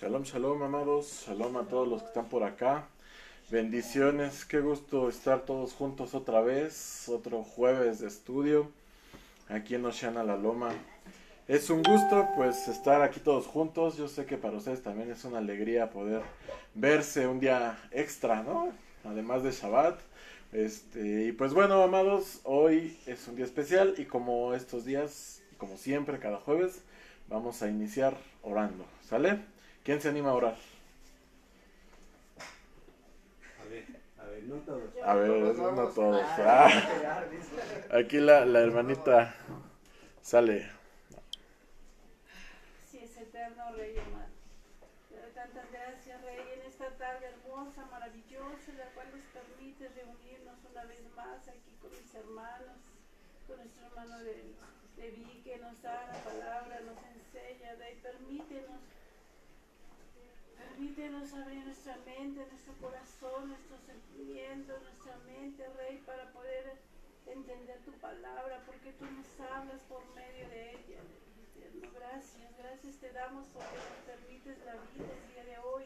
Shalom, shalom, amados. Shalom a todos los que están por acá. Bendiciones, qué gusto estar todos juntos otra vez. Otro jueves de estudio aquí en Oceana La Loma. Es un gusto pues estar aquí todos juntos. Yo sé que para ustedes también es una alegría poder verse un día extra, ¿no? Además de Shabbat. Y pues bueno, amados, hoy es un día especial y como estos días, como siempre, cada jueves, vamos a iniciar orando, ¿sale? ¿Quién se anima a orar? A ver, no todos. A ver, no todos. Aquí la hermanita sale. Sí, es eterno, Rey amado. Te doy tantas gracias, Rey, en esta tarde hermosa, maravillosa, en la cual nos permite reunirnos una vez más aquí con mis hermanos, con nuestro hermano de Vi, que nos da la palabra, nos enseña, Rey, permítenos abrir nuestra mente, nuestro corazón, nuestros sentimientos, nuestra mente, Rey, para poder entender tu palabra, porque tú nos hablas por medio de ella. Eterno, gracias te damos porque nos permites la vida el día de hoy,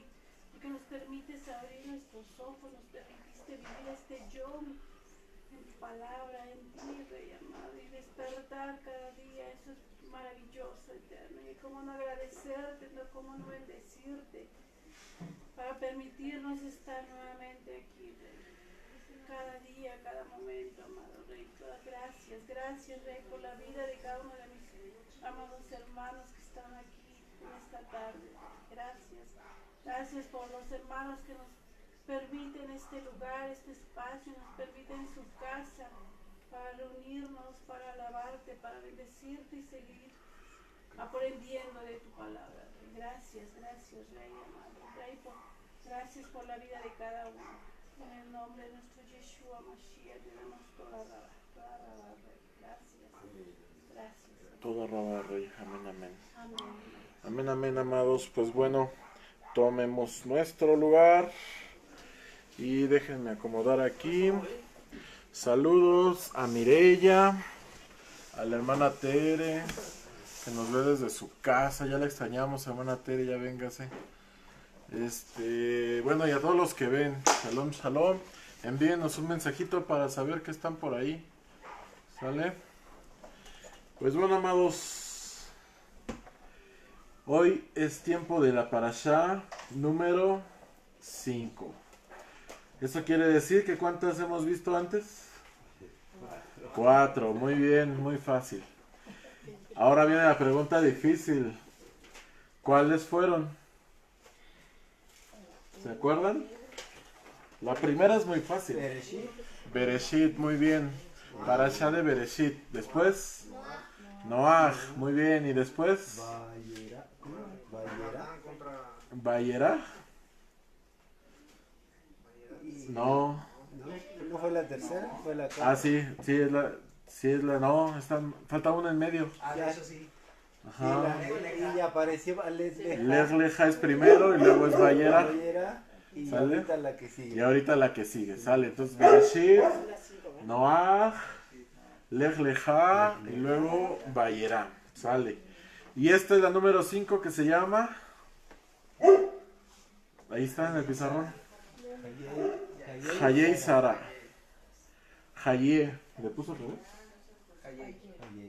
porque nos permites abrir nuestros ojos, nos permitiste vivir este yo en tu palabra, en ti, Rey amado, y despertar cada día. Eso es maravilloso, Eterno, y cómo no agradecerte, cómo no bendecirte, para permitirnos estar nuevamente aquí, Rey. Cada día, cada momento, amado Rey. Gracias, Rey, por la vida de cada uno de mis amados hermanos que están aquí en esta tarde. Gracias por los hermanos que nos permiten este lugar, este espacio, nos permiten su casa para reunirnos, para alabarte, para bendecirte y seguir aprendiendo de tu palabra. Gracias, Rey amado. Rey, gracias por la vida de cada uno. En el nombre de nuestro Yeshua Mashiach te damos toda la Rey. Gracias. Toda raba, Rey. Amén, amén. Amén. Amén, amén, amados. Pues bueno, tomemos nuestro lugar y déjenme acomodar aquí. Saludos a Mireya, a la hermana Tere, que nos ve desde su casa. Ya la extrañamos, hermana Tere, ya véngase. Bueno, y a todos los que ven, shalom, shalom, envíenos un mensajito para saber que están por ahí, ¿sale? Pues bueno, amados, hoy es tiempo de la parashá número 5. ¿Eso quiere decir que cuántas hemos visto antes? 4, muy bien, muy fácil. Ahora viene la pregunta difícil. ¿Cuáles fueron? ¿Se acuerdan? La primera es muy fácil. Bereshit, muy bien. Parashá de Bereshit. Después, Noaj, muy bien. Y después, Vayera. No. ¿No fue la tercera? ¿Fue la cuarta? Ah, sí es la, no, falta una en medio. Ya, Eso sí. Ajá. y apareció Lesleja es primero y luego es Vayera. y ¿Sale? ahorita la que sigue. Y ahorita la que sigue, sale. Entonces, Bereshit, Noaj, Lesleja y luego Vayera. Sale. Y esta es la número 5 que se llama. Ahí está en el pizarrón. Hayei Sara. Hayé. ¿Le puso al revés?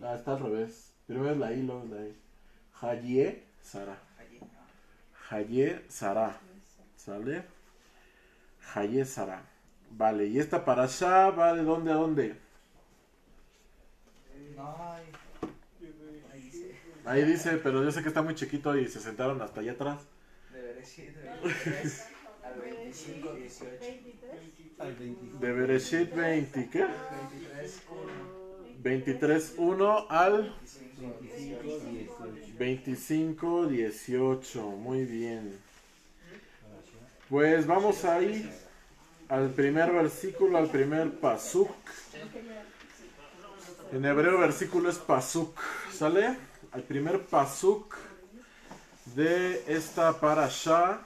Ah, está al revés. Primero es la I, luego es la I. Hayé Sara. Hayé Sara. ¿Sale? Hayé Sara. Vale, y esta parashá va de dónde a dónde. Ahí dice, pero yo sé que está muy chiquito y se sentaron hasta allá atrás. De Bereshit, de 23 al 25, 18. Al 25. De Bereshit 20, ¿qué? 23, 23:1 al 25, 18. 25:18. Muy bien. Pues vamos a ir al primer versículo, al primer pasuk. En hebreo versículo es pasuk, ¿sale? Al primer pasuk de esta parashá,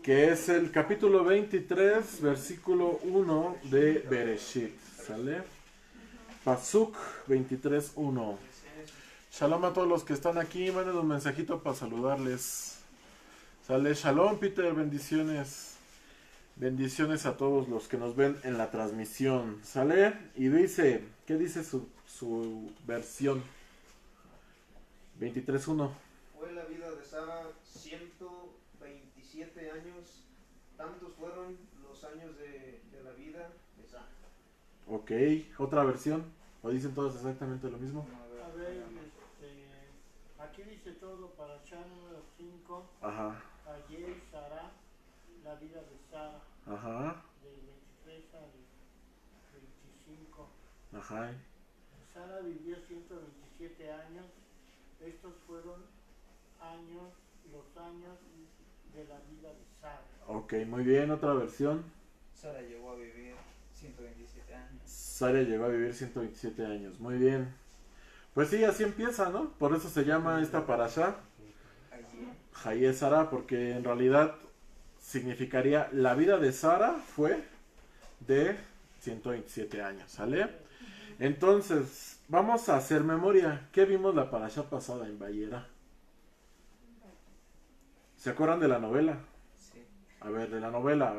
que es el capítulo 23, versículo 1 de Bereshit, ¿sale? Pasuk 23:1. Shalom a todos los que están aquí. Manden un mensajito para saludarles. Sale, shalom, Peter, bendiciones. Bendiciones a todos los que nos ven en la transmisión. Sale, y dice, ¿qué dice su versión? 23.1. Fue la vida de Sara 127 años. Tantos fueron los años de la vida de Sara. Ok, otra versión. ¿O dicen todos exactamente lo mismo? A ver, aquí dice todo para Shah número 5. Ajá, Ayer Sara, la vida de Sara, ajá, del 23 al 25. ajá. Sara vivió 127 años. Estos fueron los años de la vida de Sara. Ok, muy bien, otra versión. Sara llegó a vivir 127 años. Sara llegó a vivir 127 años, muy bien. Pues sí, así empieza, ¿no? Por eso se llama esta parashá Allí. Hayé Sara, porque en realidad significaría la vida de Sara fue de 127 años, ¿sale? Entonces, vamos a hacer memoria. ¿Qué vimos la parashá pasada en Vayera? ¿Se acuerdan de la novela? Sí. A ver, de la novela.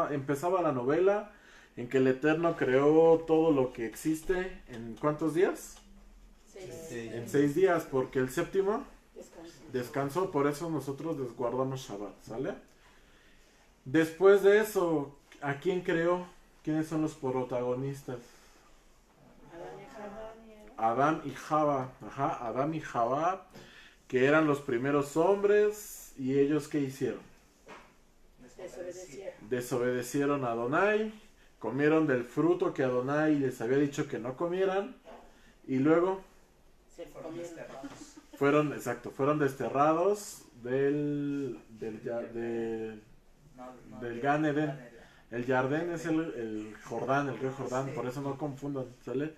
Empezaba la novela en que el Eterno creó todo lo que existe en ¿cuántos días? 6. En 6 días, porque el séptimo Descanso. descansó, por eso nosotros guardamos Shabbat, ¿sale? Después de eso, ¿a quién creó? ¿Quiénes son los protagonistas? Adán y Java, ajá, Adán y Java, que eran los primeros hombres, y ellos ¿qué hicieron? Desobedecieron a Adonai, comieron del fruto que Adonai les había dicho que no comieran, y luego Se Fueron comieron. desterrados. fueron desterrados del Gan Eden. El Jardín es el Jordán, el río Jordán, por eso no confundan, ¿sale?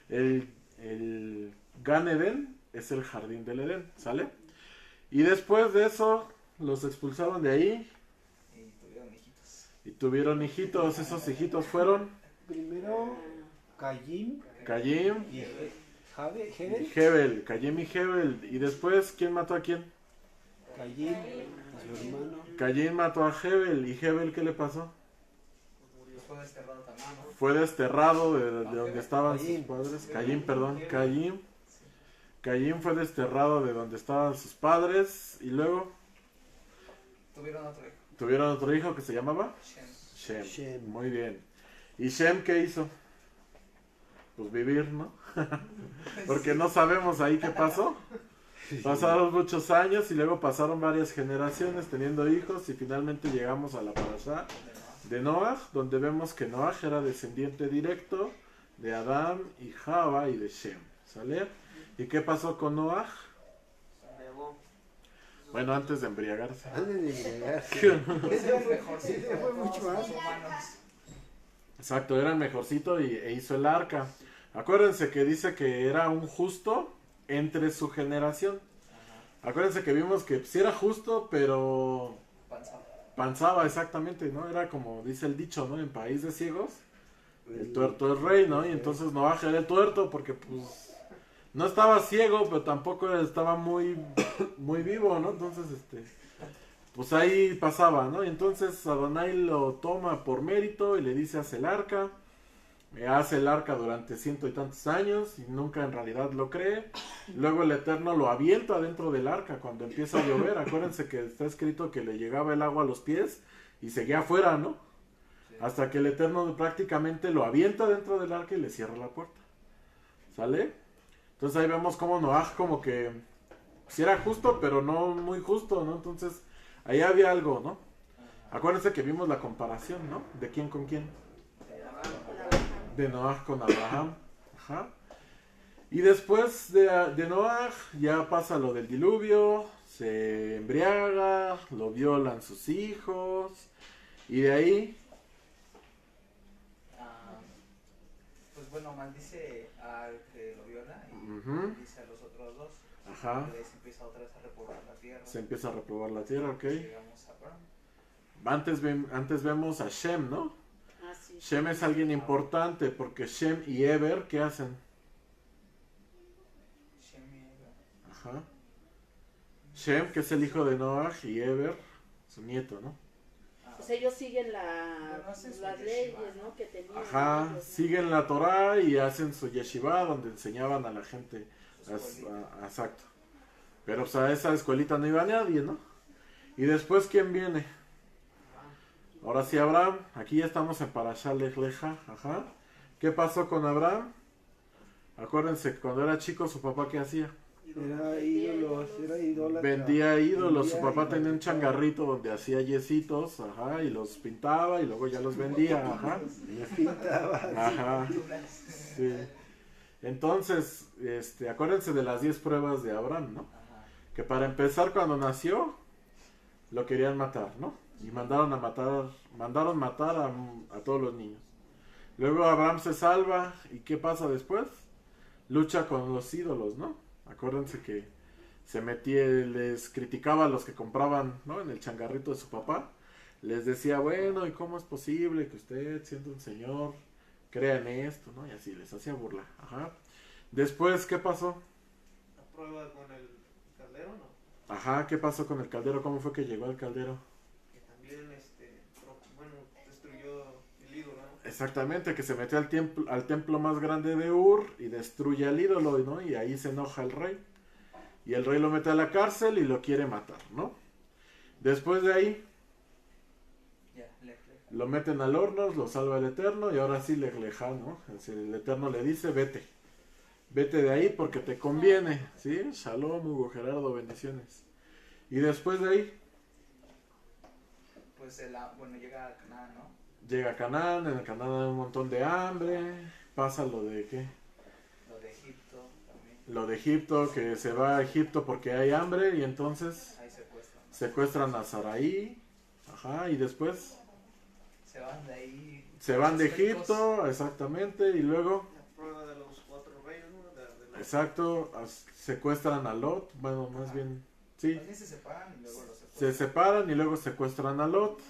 El Gan Eden es el jardín del Edén, ¿sale? Y después de eso los expulsaron de ahí Y tuvieron hijitos. y tuvieron hijitos. Esos hijitos fueron Primero, Caín Caín y y Hebel. Hebel. Caín y Hebel. Y después, ¿quién mató a quién? Caín y su hermano. Caín mató a Hebel. ¿Y Hebel qué le pasó? Pues fue desterrado también, ¿no? Fue desterrado de donde estaban sus Caín. padres. Caín fue desterrado de donde estaban sus padres. Y luego Tuvieron otro hijo. tuvieron otro hijo que se llamaba Shem. Shem. Shem. Muy bien. ¿Y Shem qué hizo? Pues vivir, ¿no? Porque no sabemos ahí qué pasó. Pasaron muchos años y luego pasaron varias generaciones teniendo hijos y finalmente llegamos a la parashá de Noaj, donde vemos que Noaj era descendiente directo de Adán y Java y de Shem, ¿sale? ¿Y qué pasó con Noaj? Bueno, antes de embriagarse. Antes de embriagarse. Ese es mejorcito. Ese fue mucho más. Los humanos. Exacto, era el mejorcito e hizo el arca. Acuérdense que dice que era un justo entre su generación. Acuérdense que vimos que sí era justo, pero Panzado. panzaba exactamente, ¿no? Era como dice el dicho, ¿no? En país de ciegos, el tuerto es rey, ¿no? Y entonces Noaj era el tuerto porque pues no estaba ciego, pero tampoco estaba muy vivo, ¿no? Entonces, pues ahí pasaba, ¿no? Y entonces Adonai lo toma por mérito y le dice hace el arca. Hace el arca durante 100 y tantos años y nunca en realidad lo cree. Luego el Eterno lo avienta dentro del arca cuando empieza a llover. Acuérdense que está escrito que le llegaba el agua a los pies y seguía afuera, ¿no? Hasta que el Eterno prácticamente lo avienta dentro del arca y le cierra la puerta. ¿Sale? Entonces ahí vemos como Noaj como que sí era justo, pero no muy justo, ¿no? Entonces ahí había algo, ¿no? Acuérdense que vimos la comparación, ¿no? ¿De quién con quién? De Noaj con Abraham. Ajá. Y después de Noaj ya pasa lo del diluvio, se embriaga, lo violan sus hijos y de ahí Pues bueno, maldice al que lo viola y Ujú. maldice a los otros dos. Ajá. Y ahí se empieza otra vez a repoblar la tierra. se empieza a reprobar la tierra, ¿ok? Llegamos a Abraham. Antes vemos a Shem, ¿no? Ah, sí. Shem es alguien importante porque Shem y Eber, ¿qué hacen? Shem y Eber. Ajá. Shem, que es el hijo de Noah, y Eber, su nieto, ¿no? Pues ellos siguen Pero no hacen su las yeshiva, leyes, ¿no? ¿no? Que tenían Ajá, ellos, ¿no? siguen la Torah y hacen su yeshiva donde enseñaban a la gente. Su escuelita. Exacto. Pero pues a esa escuelita no iba nadie, ¿no? Y después, ¿quién viene? Ahora sí, Abraham. Aquí ya estamos en Parashá Lech Leja. Ajá. ¿Qué pasó con Abraham? Acuérdense, cuando era chico, su papá, ¿qué hacía? Era ídolos, era idólatra. Vendía ídolos. Su Vendía papá tenía un ídolos. changarrito donde hacía yesitos, ajá, y los pintaba y luego ya los vendía, ajá. Los pintaba. Ajá. Sí. Entonces, acuérdense de las 10 pruebas de Abraham, ¿no? Ajá. Que para empezar, cuando nació, lo querían matar, ¿no? Y mandaron matar a todos los niños. Luego Abraham se salva, ¿y qué pasa después? Lucha con los ídolos, ¿no? Acuérdense que se metía, les criticaba a los que compraban, ¿no? En el changarrito de su papá. Les decía, bueno, ¿y cómo es posible que usted, siendo un señor, crea en esto, ¿no? Y así, les hacía burla. Ajá. Después, ¿qué pasó? La prueba con el caldero, ¿no? Ajá, ¿qué pasó con el caldero? ¿Cómo fue que llegó el caldero? Que también, bueno, destruyó el ídolo, ¿no? Exactamente, que se metió al templo más grande de Ur y destruye al ídolo, ¿no? Y ahí se enoja el rey. Y el rey lo mete a la cárcel y lo quiere matar, ¿no? Después de ahí, Ya, Lech Leja. lo meten al horno, lo salva el Eterno y ahora sí Lech Leja, ¿no? El Eterno le dice, vete. Vete de ahí porque te conviene, ¿sí? Shalom, Hugo Gerardo, bendiciones. Y después de ahí, Pues bueno, llega a Canaán, ¿no? llega a Canaán, en el Canaán hay un montón de hambre, pasa lo de, ¿qué? Lo de Egipto también. Lo de Egipto, que se va a Egipto porque hay hambre y entonces Ahí secuestran. secuestran a Saraí, ajá, y después Se van de ahí. se van de los ricos. Egipto, exactamente, y luego, La prueba de los 4 reyes, ¿no? exacto, secuestran a Lot, bueno, más bien, sí, Más bien se separan y luego los se secuestran. separan y luego secuestran a Lot.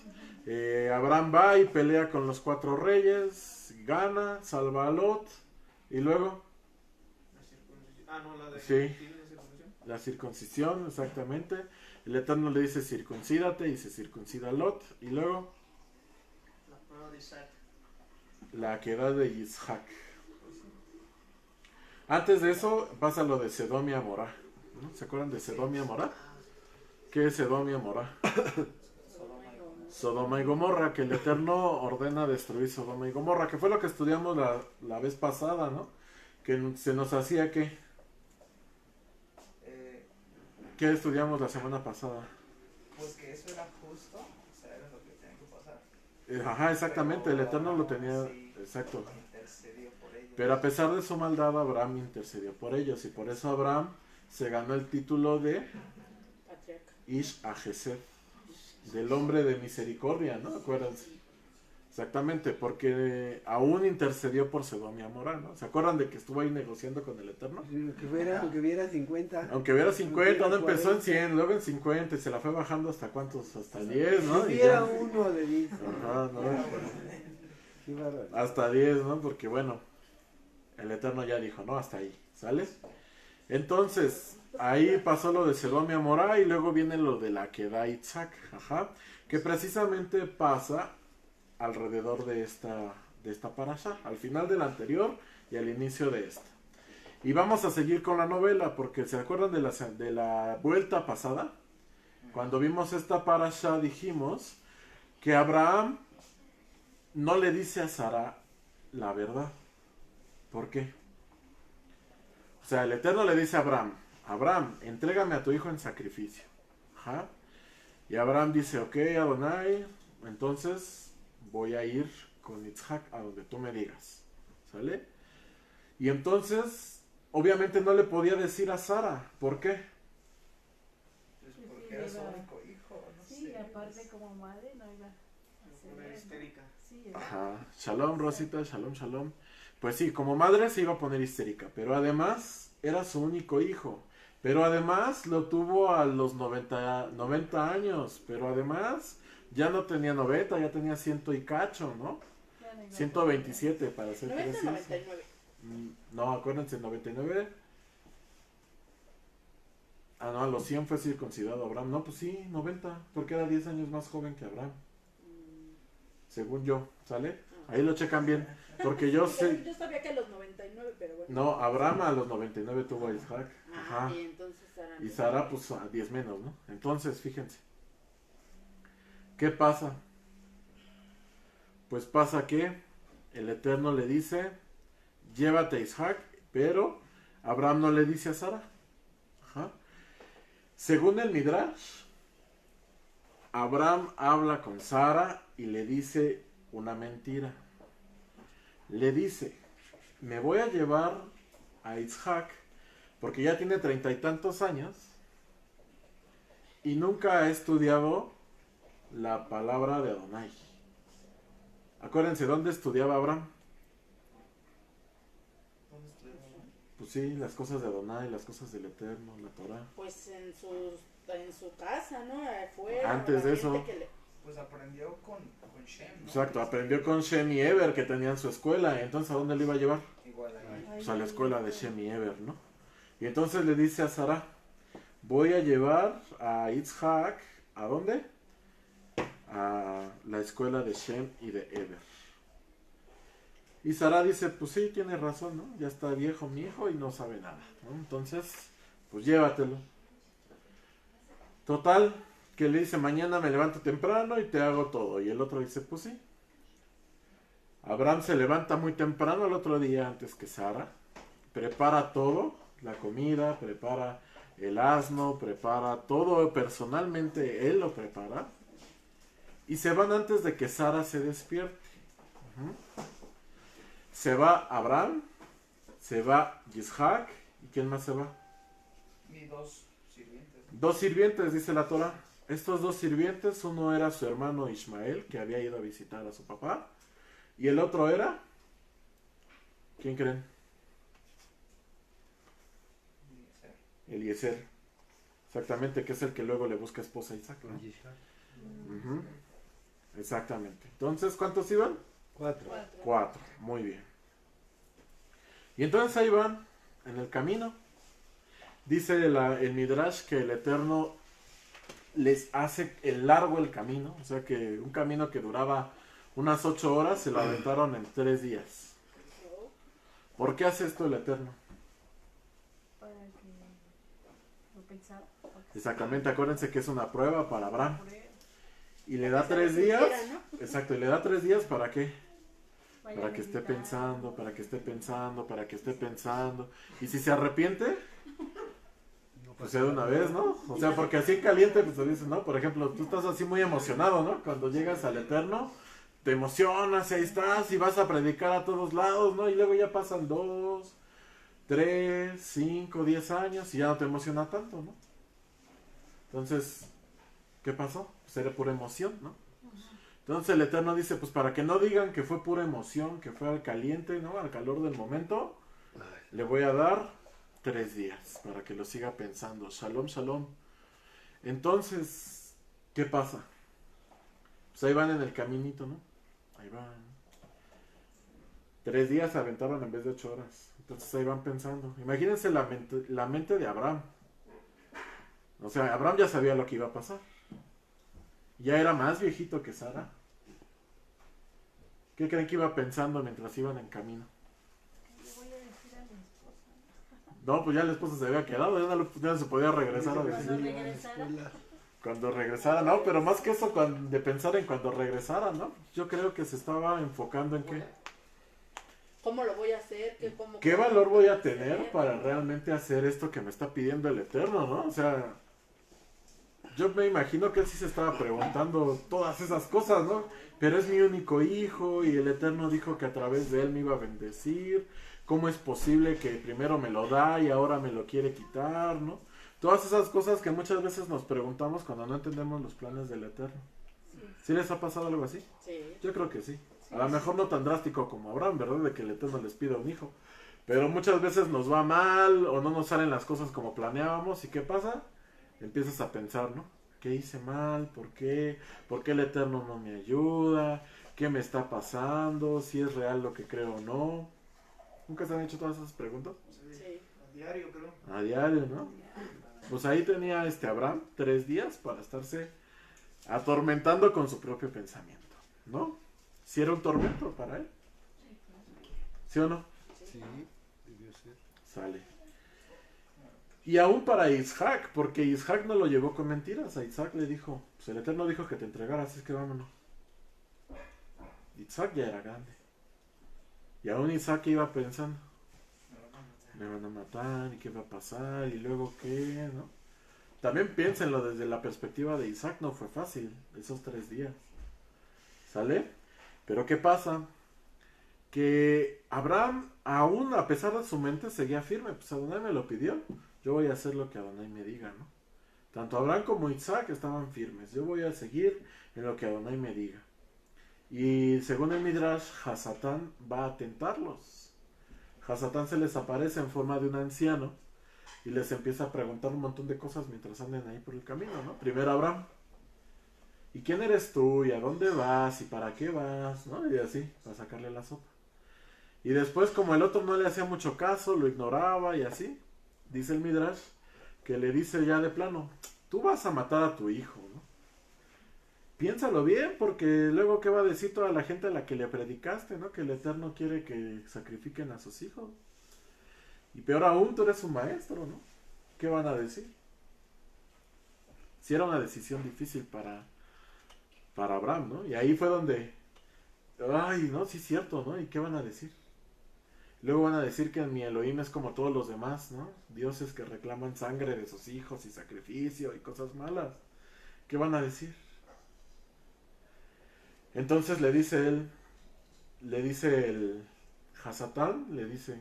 Abraham va y pelea con los 4 reyes, gana, salva a Lot, y luego La circuncisión. Ah, no, la de. Sí. ¿La circuncisión? la circuncisión, exactamente. El Eterno le dice circuncídate y se circuncida a Lot, y luego La prueba de Isaac. la queda de Isaac. Antes de eso pasa lo de Sedom y Amorá, ¿no? ¿Se acuerdan de Sedom y Amorá? ¿Qué es Sedom y Amorá? Sodoma y Gomorra, que el Eterno ordena destruir Sodoma y Gomorra, que fue lo que estudiamos la vez pasada, ¿no? Que se nos hacía que... ¿Qué estudiamos la semana pasada? Pues que eso era justo, o sea, era lo que tenía que pasar. Ajá, exactamente, el Pero Eterno lo Abraham tenía... sí Exacto. intercedió por ellos. Pero a pesar de su maldad, Abraham intercedió por ellos, y por eso Abraham se ganó el título de Patriarca. Ish Ajesed, del hombre de misericordia, ¿no? Acuérdense. Exactamente, porque aún intercedió por Sedom y Amorá, ¿no? ¿Se acuerdan de que estuvo ahí negociando con el Eterno? Aunque hubiera 50. Aunque hubiera 50, no Aunque empezó en 40. 100, luego en 50 y se la fue bajando hasta cuántos, hasta 10, ¿no? Si Y hubiera ya. uno, le dice. Ajá, ¿no? Qué bárbaro. Hasta 10, ¿no? Porque bueno, el Eterno ya dijo, no, hasta ahí, ¿sale? Entonces, ahí pasó lo de Sedom y Amorá y luego viene lo de la Queda Isaac, ajá, que precisamente pasa alrededor de esta parasha, al final de la anterior y al inicio de esta. Y vamos a seguir con la novela, porque ¿se acuerdan de la vuelta pasada? Cuando vimos esta parasha dijimos que Abraham no le dice a Sara la verdad. ¿Por qué? O sea, el Eterno le dice a Abraham, Abraham, entrégame a tu hijo en sacrificio. Ajá. Y Abraham dice, ok, Adonai, entonces voy a ir con Isaac a donde tú me digas. ¿Sale? Y entonces, obviamente no le podía decir a Sara. ¿Por qué? Pues porque era su único hijo, no Sí, sé. aparte como madre no iba a Una hacer. histérica. Sí, Ajá. Shalom, Rosita, shalom, shalom. Pues sí, como madre se iba a poner histérica, pero además era su único hijo. Pero además lo tuvo a los 90 años. Pero además ya no tenía 90, ya tenía 100 y cacho, ¿no? ya no iba a 127 para ser 90, preciso. 99. No, acuérdense, 99. Ah, no, a los 100 fue circuncidado Abraham. No, pues sí, 90, porque era 10 años más joven que Abraham. Según yo, ¿sale? Ahí lo checan bien, porque yo sé... Yo sabía que a los 99, pero bueno. No, Abraham a los 99 tuvo a Isaac. Ah, Ajá. y entonces Sara. Y Sara, pues a 10 menos, ¿no? Entonces, fíjense. ¿Qué pasa? Pues pasa que el Eterno le dice, llévate a Isaac, pero Abraham no le dice a Sara. Ajá. Según el Midrash, Abraham habla con Sara y le dice una mentira. Le dice, me voy a llevar a Isaac porque ya tiene 30 y tantos años y nunca ha estudiado la palabra de Adonai. Acuérdense, ¿dónde estudiaba Abraham? ¿Dónde estuvimos? Pues sí, las cosas de Adonai, las cosas del Eterno, la Torah. Pues en su casa, ¿no? Afuera. Antes de la eso. gente que Pues aprendió con Shem, ¿no? Exacto, aprendió con Shem y Eber que tenían su escuela. Entonces, ¿a dónde le iba a llevar? Igual ahí. Pues a la escuela de Shem y Eber, ¿no? Y entonces le dice a Sara, voy a llevar a Isaac, ¿a dónde? A la escuela de Shem y de Eber. Y Sara dice, pues sí, tiene razón, ¿no? Ya está viejo mi hijo y no sabe nada, ¿no? Entonces, pues llévatelo. Total, que le dice, mañana me levanto temprano y te hago todo. Y el otro dice, pues sí. Abraham se levanta muy temprano el otro día antes que Sara. Prepara todo, la comida, prepara el asno, prepara todo personalmente, él lo prepara. Y se van antes de que Sara se despierte. Se va Abraham, se va Isaac, ¿y quién más se va? Y dos sirvientes. Dos sirvientes, dice la Torah. Estos dos sirvientes, uno era su hermano Ismael, que había ido a visitar a su papá, y el otro era, ¿quién creen? Eliezer. Exactamente, que es el que luego le busca esposa a Isaac, ¿no? Ujú. Exactamente. Entonces, ¿cuántos iban? 4. 4. Muy bien. Y entonces ahí van, en el camino. Dice el Midrash que el Eterno les hace largo el camino. O sea que un camino que duraba unas 8 horas se lo aventaron en 3 días. ¿Por qué hace esto el Eterno? Para que lo pensara. Exactamente, acuérdense que es una prueba para Abraham. Y le da que se 3 días. arrepintiera, ¿no? Exacto, y le da 3 días ¿para qué? Vaya Para que esté meditando. pensando, para que esté pensando, para que esté pensando. Y si se arrepiente, pues sea de una vez, ¿no? O sea, porque así en caliente, pues te dicen, ¿no? Por ejemplo, tú estás así muy emocionado, ¿no? Cuando llegas al Eterno, te emocionas y ahí estás y vas a predicar a todos lados, ¿no? Y luego ya pasan 2, 3, 5, 10 años y ya no te emociona tanto, ¿no? Entonces, ¿qué pasó? Pues era pura emoción, ¿no? Entonces el Eterno dice, pues para que no digan que fue pura emoción, que fue al caliente, ¿no? Al calor del momento, le voy a dar 3 días para que lo siga pensando. Shalom, shalom. Entonces, ¿qué pasa? Pues ahí van en el caminito, ¿no? Ahí van. 3 días se aventaron en vez de 8 horas. Entonces ahí van pensando. Imagínense la mente de Abraham. O sea, Abraham ya sabía lo que iba a pasar. Ya era más viejito que Sara. ¿Qué creen que iba pensando mientras iban en camino? Le voy a decir a mi esposa. No, pues ya la esposa se había quedado, ya no se podía regresar a Cuando decir. regresara, Cuando regresara, no, pero más que eso de pensar en cuando regresara, ¿no? Yo creo que se estaba enfocando en ¿Cómo lo voy a hacer? qué valor voy a tener para realmente hacer esto que me está pidiendo el Eterno, ¿no? O sea, yo me imagino que él sí se estaba preguntando todas esas cosas, ¿no? Pero es mi único hijo y el Eterno dijo que a través de él me iba a bendecir. ¿Cómo es posible que primero me lo da y ahora me lo quiere quitar, ¿no? Todas esas cosas que muchas veces nos preguntamos cuando no entendemos los planes del Eterno. ¿Sí les ha pasado algo así? Sí. Yo creo que sí. A lo mejor no tan drástico como Abraham, ¿verdad? De que el Eterno les pida un hijo. Pero muchas veces nos va mal o no nos salen las cosas como planeábamos. ¿Y qué pasa? Empiezas a pensar, ¿no? ¿Qué hice mal? ¿Por qué? ¿Por qué el Eterno no me ayuda? ¿Qué me está pasando? ¿Si es real lo que creo o no? ¿Nunca se han hecho todas esas preguntas? Sí. A diario, creo. A diario, ¿no? Pues ahí tenía Abraham 3 días para estarse atormentando con su propio pensamiento, ¿no? Si era un tormento para él, ¿sí o no? Sí, debió ser. Sale. Y aún para Isaac, porque Isaac no lo llevó con mentiras. A Isaac le dijo, pues el Eterno dijo que te entregara, así es que vámonos. Isaac ya era grande. Y aún Isaac iba pensando, me van a matar, ¿y qué va a pasar? ¿Y luego qué? ¿No? También piénsenlo desde la perspectiva de Isaac, no fue fácil esos 3 días. ¿Sale? Pero ¿qué pasa? Que Abraham, aún a pesar de su mente, seguía firme. Pues Adonai me lo pidió, yo voy a hacer lo que Adonai me diga, ¿no? Tanto Abraham como Isaac estaban firmes. Yo voy a seguir en lo que Adonai me diga. Y según el Midrash, Hasatán va a tentarlos. Hasatán se les aparece en forma de un anciano y les empieza a preguntar un montón de cosas mientras anden ahí por el camino, ¿no? Primero Abraham, ¿y quién eres tú? ¿Y a dónde vas? ¿Y para qué vas? ¿No? Y así, para sacarle la sopa. Y después, como el otro no le hacía mucho caso, lo ignoraba y así, dice el Midrash, que le dice ya de plano, tú vas a matar a tu hijo, ¿no? Piénsalo bien, porque luego qué va a decir toda la gente a la que le predicaste, ¿no? Que el Eterno quiere que sacrifiquen a sus hijos. Y peor aún, tú eres su maestro, ¿no? ¿Qué van a decir? Si era una decisión difícil para Abraham, ¿no? Y ahí fue donde, ay, no, sí es cierto, ¿no? ¿Y qué van a decir? Luego van a decir que mi Elohim es como todos los demás, ¿no? Dioses que reclaman sangre de sus hijos y sacrificio y cosas malas. ¿Qué van a decir? Entonces le dice el Hasatán, le dice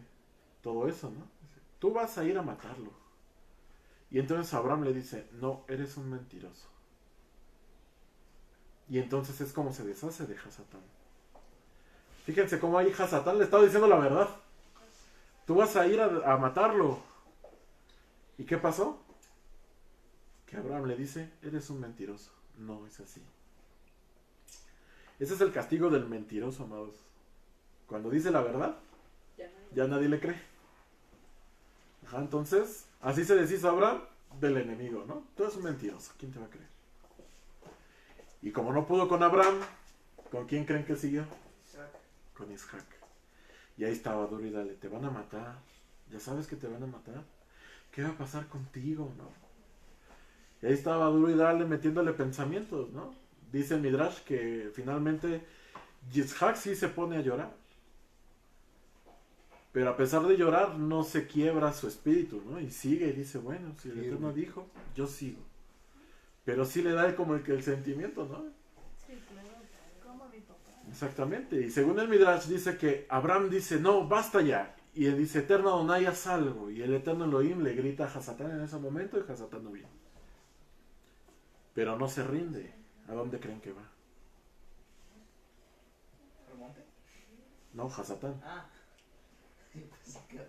todo eso, ¿no? Tú vas a ir a matarlo. Y entonces Abraham le dice, no, eres un mentiroso. Y entonces es como se deshace de Hasatán. Fíjense cómo ahí Hasatán le estaba diciendo la verdad. Tú vas a ir a matarlo. ¿Y qué pasó? Que Abraham le dice, eres un mentiroso. No es así. Ese es el castigo del mentiroso, amados. Cuando dice la verdad, ya nadie le cree. Ajá, entonces, así se deshizo Abraham del enemigo, ¿no? Tú eres un mentiroso, ¿quién te va a creer? Y como no pudo con Abraham, ¿con quién creen que siguió? Isaac. Con Isaac. Y ahí estaba duro y dale, te van a matar. Ya sabes que te van a matar. ¿Qué va a pasar contigo, no? Y ahí estaba duro y dale metiéndole pensamientos, ¿no? Dice Midrash que finalmente Isaac sí se pone a llorar. Pero a pesar de llorar, no se quiebra su espíritu, ¿no? Y sigue y dice, bueno, si el Eterno dijo, yo sigo. Pero sí le da como el sentimiento, ¿no? Sí, claro, como mi papá. Exactamente. Y según el Midrash dice que Abraham dice, no, basta ya. Y él dice, Eterno Adonai, haz algo. Y el Eterno Elohim le grita a Hasatán en ese momento y Hasatán no viene. Pero no se rinde. ¿A dónde creen que va? ¿Al monte? No, Hasatán. Ah. Pues, ¿qué?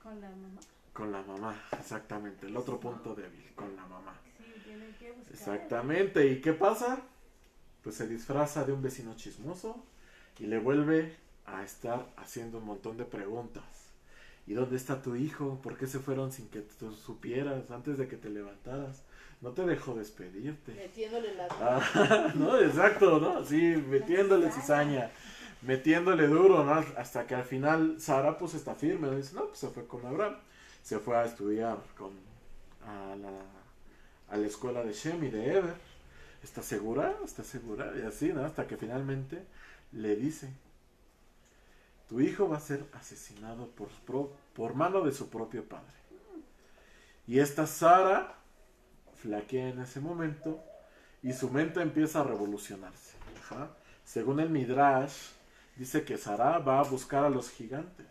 Con la mamá. Con la mamá, exactamente. El otro punto débil, con la mamá. Sí, tiene que buscar. Exactamente. ¿Y qué pasa? Pues se disfraza de un vecino chismoso y le vuelve a estar haciendo un montón de preguntas. ¿Y dónde está tu hijo? ¿Por qué se fueron sin que tú supieras antes de que te levantaras? No te dejó despedirte. Metiéndole la... Ah, no, exacto, ¿no? Sí, metiéndole cizaña, metiéndole duro, ¿no? Hasta que al final Sara pues está firme, ¿no? Dice, no, pues se fue con Abraham, se fue a estudiar a la escuela de Shem y de Eber. ¿Estás segura? ¿Estás segura? Y así, ¿no? Hasta que finalmente le dice, tu hijo va a ser asesinado por mano de su propio padre. Y esta Sara flaquea en ese momento y su mente empieza a revolucionarse. Ajá. Según el Midrash, dice que Sara va a buscar a los gigantes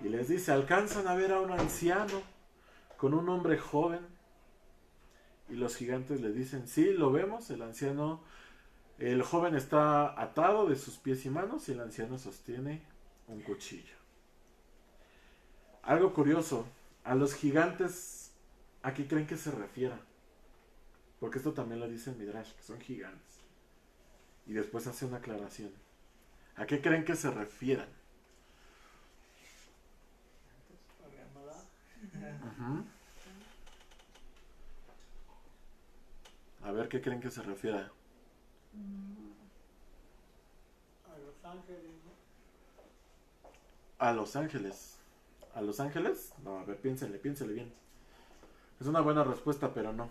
y les dice, alcanzan a ver a un anciano con un hombre joven. Y los gigantes le dicen, sí, lo vemos, el joven está atado de sus pies y manos y el anciano sostiene un cuchillo. Algo curioso, a los gigantes, ¿a qué creen que se refiera? Porque esto también lo dice en Midrash, que son gigantes. Y después hace una aclaración. ¿A qué creen que se refieran? Ujú. ver, ¿qué creen que se refiera? A Los Ángeles, ¿no? A Los Ángeles. ¿A Los Ángeles? No, a ver, piénsenle bien. Es una buena respuesta, pero no.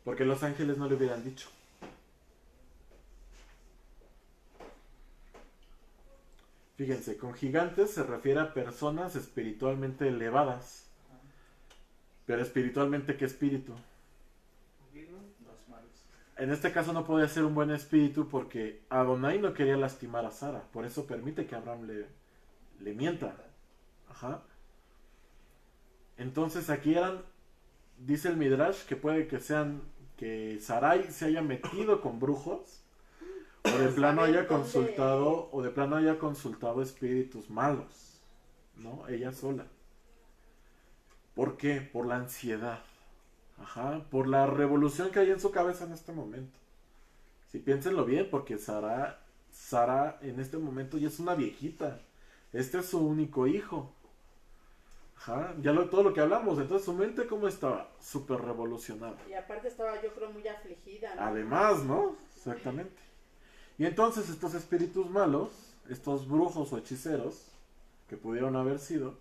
Porque Los Ángeles no le hubieran dicho. Fíjense, con gigantes se refiere a personas espiritualmente elevadas. Pero espiritualmente, ¿qué espíritu? Los malos. En este caso no podía ser un buen espíritu porque Adonai no quería lastimar a Sara. Por eso permite que Abraham le mienta. Ajá. Entonces aquí dice el Midrash que puede que que Sarai se haya metido con brujos o de plano haya consultado espíritus malos, ¿no? Ella sola. ¿Por qué? Por la ansiedad. Ajá, por la revolución que hay en su cabeza en este momento. Si piénsenlo bien, porque Sara en este momento ya es una viejita. Este es su único hijo. Ajá, todo lo que hablamos. Entonces su mente, ¿cómo estaba? Súper revolucionada. Y aparte estaba, yo creo, muy afligida, ¿no? Además, ¿no? Exactamente. Y entonces estos espíritus malos, estos brujos o hechiceros, que pudieron haber sido,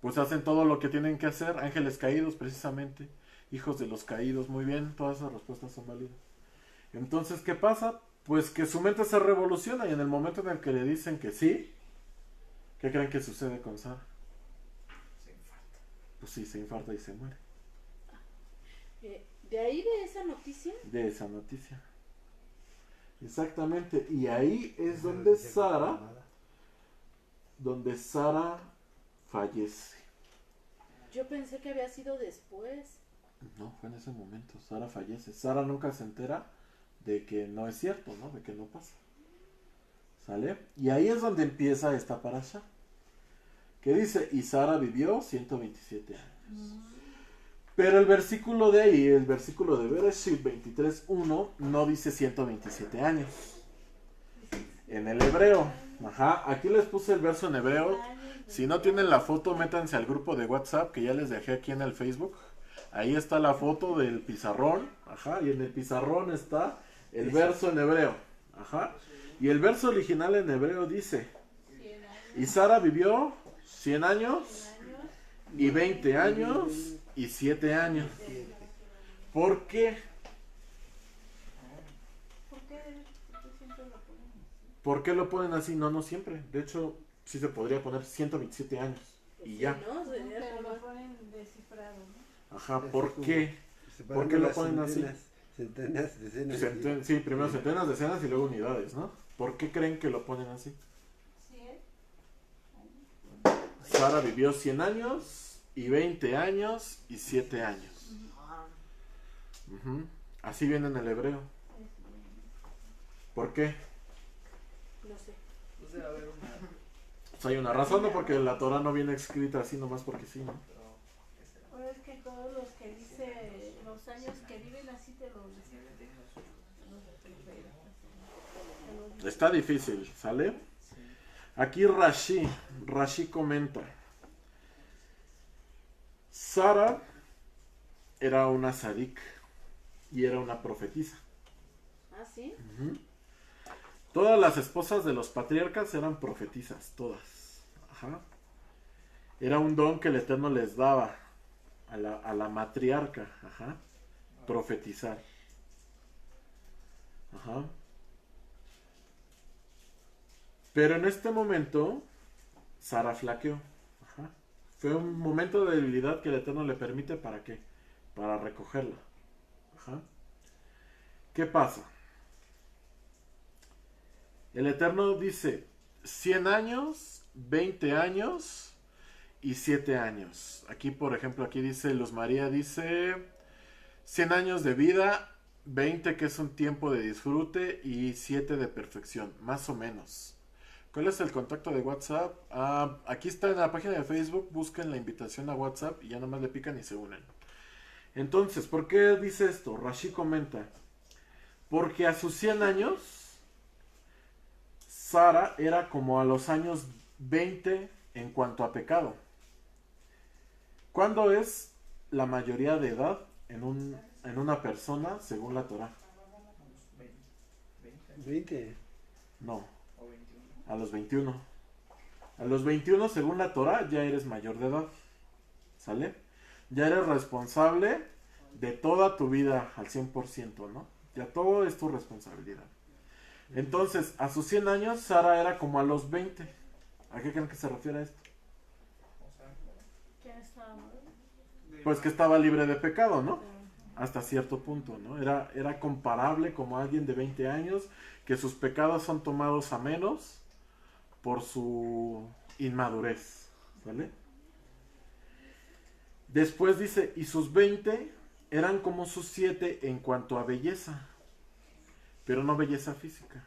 pues hacen todo lo que tienen que hacer. Ángeles caídos, precisamente. Hijos de los caídos, muy bien. Todas esas respuestas son válidas. Entonces, ¿qué pasa? Pues que su mente se revoluciona y en el momento en el que le dicen que sí, ¿qué creen que sucede con Sara? Se infarta. Pues sí, se infarta y se muere. ¿De ahí de esa noticia? De esa noticia. Exactamente. Y ahí es donde Sara fallece. Yo pensé que había sido después. No, fue en ese momento. Sara fallece. Sara nunca se entera de que no es cierto, ¿no? De que no pasa. ¿Sale? Y ahí es donde empieza esta parasha. Que dice, y Sara vivió 127 años. Pero el versículo de ahí, el versículo de Bereshit 23:1, no dice 127 años. En el hebreo. Ajá, aquí les puse el verso en hebreo. Si no tienen la foto, métanse al grupo de WhatsApp que ya les dejé aquí en el Facebook. Ahí está la foto del pizarrón. Ajá, y en el pizarrón está el verso en hebreo. Ajá. Y el verso original en hebreo dice, y Sara vivió 100 años y 20 años y 7 años. ¿Por qué? ¿Por qué lo ponen así? No, no siempre. De hecho, sí se podría poner 127 años. Y ya. ¿No? Pero lo ponen descifrado, ¿no? Ajá, ¿por qué? ¿Por qué lo ponen así? Centenas, decenas. Sí, primero centenas, decenas y luego unidades, ¿no? ¿Por qué creen que lo ponen así? 100. Sara vivió 100 años y 20 años y 7 años. Ujú. Así viene en el hebreo. ¿Por qué? No sé. Pues debe haber una. Pues hay una razón, ¿no? Porque la Torah no viene escrita así nomás porque sí, ¿no? Pero, ¿qué será? Bueno, es que todos los que dice los años que viven así te lo dicen. Está difícil, ¿sale? Aquí Rashi comenta. Sara era una sadik y era una profetisa. ¿Ah, sí? Ujú. Todas las esposas de los patriarcas eran profetisas, todas. Ajá. Era un don que el Eterno les daba a la matriarca, ajá, profetizar. Ajá. Pero en este momento, Sara flaqueó. Ajá. Fue un momento de debilidad que el Eterno le permite, ¿para qué? Para recogerla. Ajá. ¿Qué pasa? El Eterno dice 100 años, 20 años y 7 años. Aquí, por ejemplo, aquí dice Luz María, dice 100 años de vida, 20 que es un tiempo de disfrute y 7 de perfección, más o menos. ¿Cuál es el contacto de WhatsApp? Aquí está en la página de Facebook, busquen la invitación a WhatsApp y ya nomás le pican y se unen. Entonces, ¿por qué dice esto? Rashi comenta, porque a sus 100 años, Sara era como a los años 20 en cuanto a pecado. ¿Cuándo es la mayoría de edad en una persona según la Torah? Unos 20 20. No, o 21. a los 21. A los 21, según la Torah, ya eres mayor de edad. ¿Sale? Ya eres responsable de toda tu vida al 100%, ¿no? Ya todo es tu responsabilidad. Entonces, a sus 100 años, Sara era como a los 20. ¿A qué creen que se refiere esto? O sea, ¿Quién estaba mal? Pues que estaba libre de pecado, ¿no? Hasta cierto punto, ¿no? Era comparable como alguien de 20 años, que sus pecados son tomados a menos por su inmadurez, ¿vale? Después dice, y sus 20 eran como sus 7 en cuanto a belleza, pero no belleza física.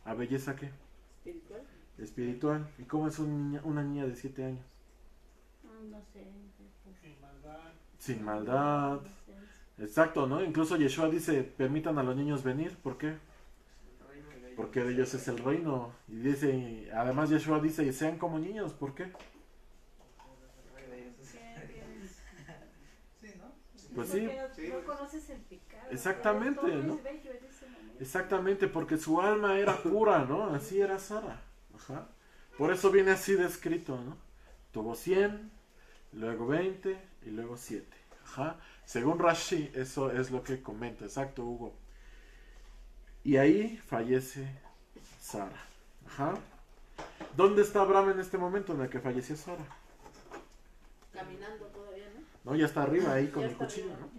¿A belleza qué? Espiritual. Espiritual. ¿Y cómo es una niña de 7 años? No sé. Sin maldad. Sin maldad. No sé. Exacto, ¿no? Incluso Yeshua dice, permitan a los niños venir. ¿Por qué? Porque de ellos es el reino. Y dice, además Yeshua dice, sean como niños. ¿Por qué? sí, ¿no? Pues sí. Porque no conoces el pecado. Exactamente, Todo ¿no? es bello en ese momento. Exactamente, porque su alma era pura, ¿no? Así era Sara. Ajá. Por eso viene así descrito, ¿no? Tuvo 100, luego 20 y luego 7. Ajá. Según Rashi, eso es lo que comenta. Exacto, Hugo. Y ahí fallece Sara. Ajá. ¿Dónde está Abraham en este momento en el que falleció Sara? Caminando todavía, ¿no? No, ya está arriba ahí con Ya el está cuchillo, arriba.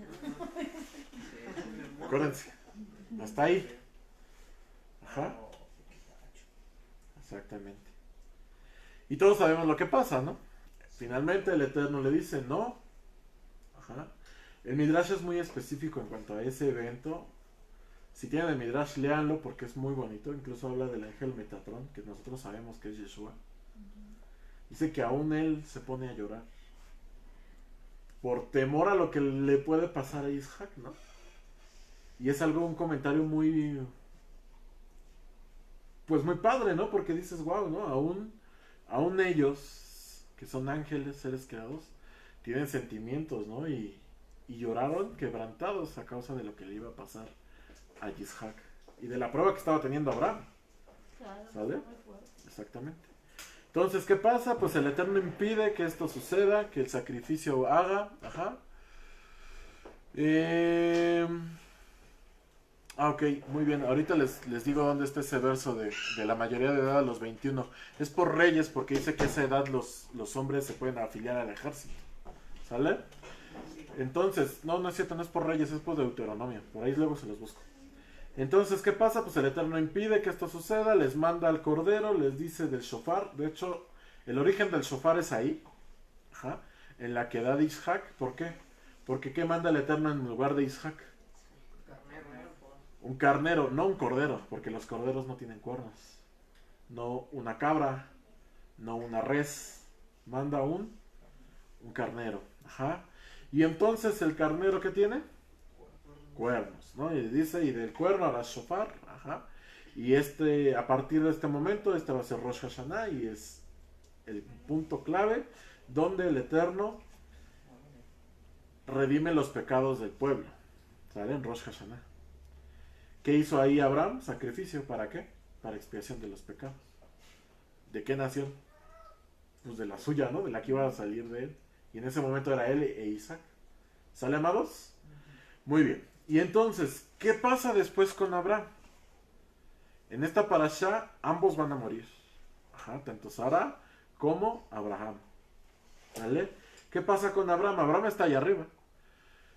¿no? Acuérdense. Hasta ahí. Ajá. Exactamente. Y todos sabemos lo que pasa, ¿no? Finalmente el Eterno le dice no. Ajá. El Midrash es muy específico en cuanto a ese evento. Si tienen el Midrash, léanlo porque es muy bonito. Incluso habla del ángel Metatrón, que nosotros sabemos que es Yeshua. Dice que aún él se pone a llorar por temor a lo que le puede pasar a Isaac, ¿no? Y es algo, un comentario muy, pues muy padre, ¿no? Porque dices, wow, ¿no? Aún ellos, que son ángeles, seres creados, tienen sentimientos, ¿no? Y lloraron quebrantados a causa de lo que le iba a pasar a Isaac y de la prueba que estaba teniendo Abraham. Claro, ¿Sale? está muy fuerte. Exactamente. Entonces, ¿qué pasa? Pues el Eterno impide que esto suceda, que el sacrificio haga. Ajá. Ok, muy bien. Ahorita les digo dónde está ese verso de la mayoría de edad a los 21. Es por reyes, porque dice que a esa edad los hombres se pueden afiliar al ejército. ¿Sale? Entonces, no es cierto, no es por reyes, es por Deuteronomio. Por ahí luego se los busco. Entonces, ¿qué pasa? Pues el Eterno impide que esto suceda, les manda al cordero, les dice del shofar. De hecho, el origen del shofar es ahí, ajá, en la quedad de Isaac. ¿Por qué? Porque ¿qué manda el Eterno en lugar de Isaac? Un carnero, no un cordero, porque los corderos no tienen cuernos. No una cabra, no una res. Manda un carnero, ajá. Y entonces el carnero, ¿qué tiene? Cuernos, ¿no? Y dice, y del cuerno harás shofar, ajá. Y a partir de este momento, este va a ser Rosh Hashanah y es el punto clave donde el Eterno redime los pecados del pueblo. ¿Sale? En Rosh Hashanah. ¿Qué hizo ahí Abraham? Sacrificio, ¿para qué? Para expiación de los pecados. ¿De qué nación? Pues de la suya, ¿no? De la que iba a salir de él. Y en ese momento era él e Isaac. ¿Sale, amados? Muy bien. Y entonces, ¿qué pasa después con Abraham? En esta parashá, ambos van a morir. Ajá, tanto Sara como Abraham. ¿Vale? ¿Qué pasa con Abraham? Abraham está allá arriba.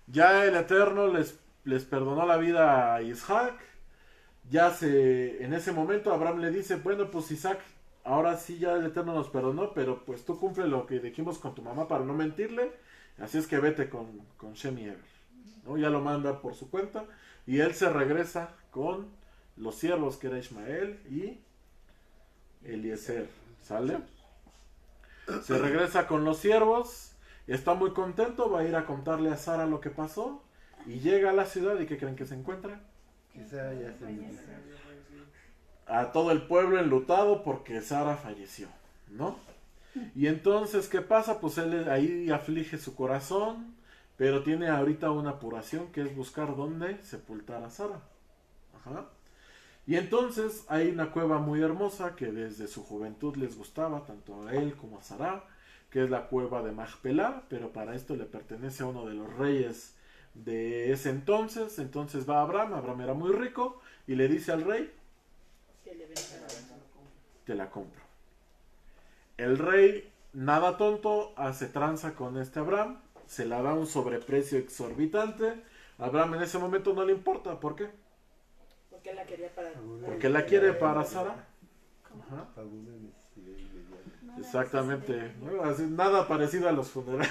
Ya el Eterno les perdonó la vida a Isaac. En ese momento Abraham le dice, bueno, pues Isaac, ahora sí ya el Eterno nos perdonó, pero pues tú cumple lo que dijimos con tu mamá para no mentirle. Así es que vete con Shem y Eber. ¿No? Ya lo manda por su cuenta. Y él se regresa con los siervos que era Ismael y Eliezer. ¿Sale? Se regresa con los siervos. Está muy contento. Va a ir a contarle a Sara lo que pasó. Y llega a la ciudad. ¿Y qué creen que se encuentra? Quizá ya se A todo el pueblo enlutado porque Sara falleció, ¿no? Y entonces, ¿qué pasa? Pues él ahí aflige su corazón, pero tiene ahorita una apuración que es buscar dónde sepultar a Sara. Ajá. Y entonces hay una cueva muy hermosa que desde su juventud les gustaba, tanto a él como a Sara, que es la cueva de Macpelá, pero para esto le pertenece a uno de los reyes de ese entonces. Entonces va Abraham era muy rico, y le dice al rey, Que le venga. te la compro. El rey, nada tonto, hace tranza con este Abraham, se la da a un sobreprecio exorbitante. Abraham en ese momento no le importa, ¿por qué? Porque la quería para. Porque la quiere para Sara. Ajá. Para una necesidad inmediata. Exactamente, ¿no? Así, nada parecido a los funerales,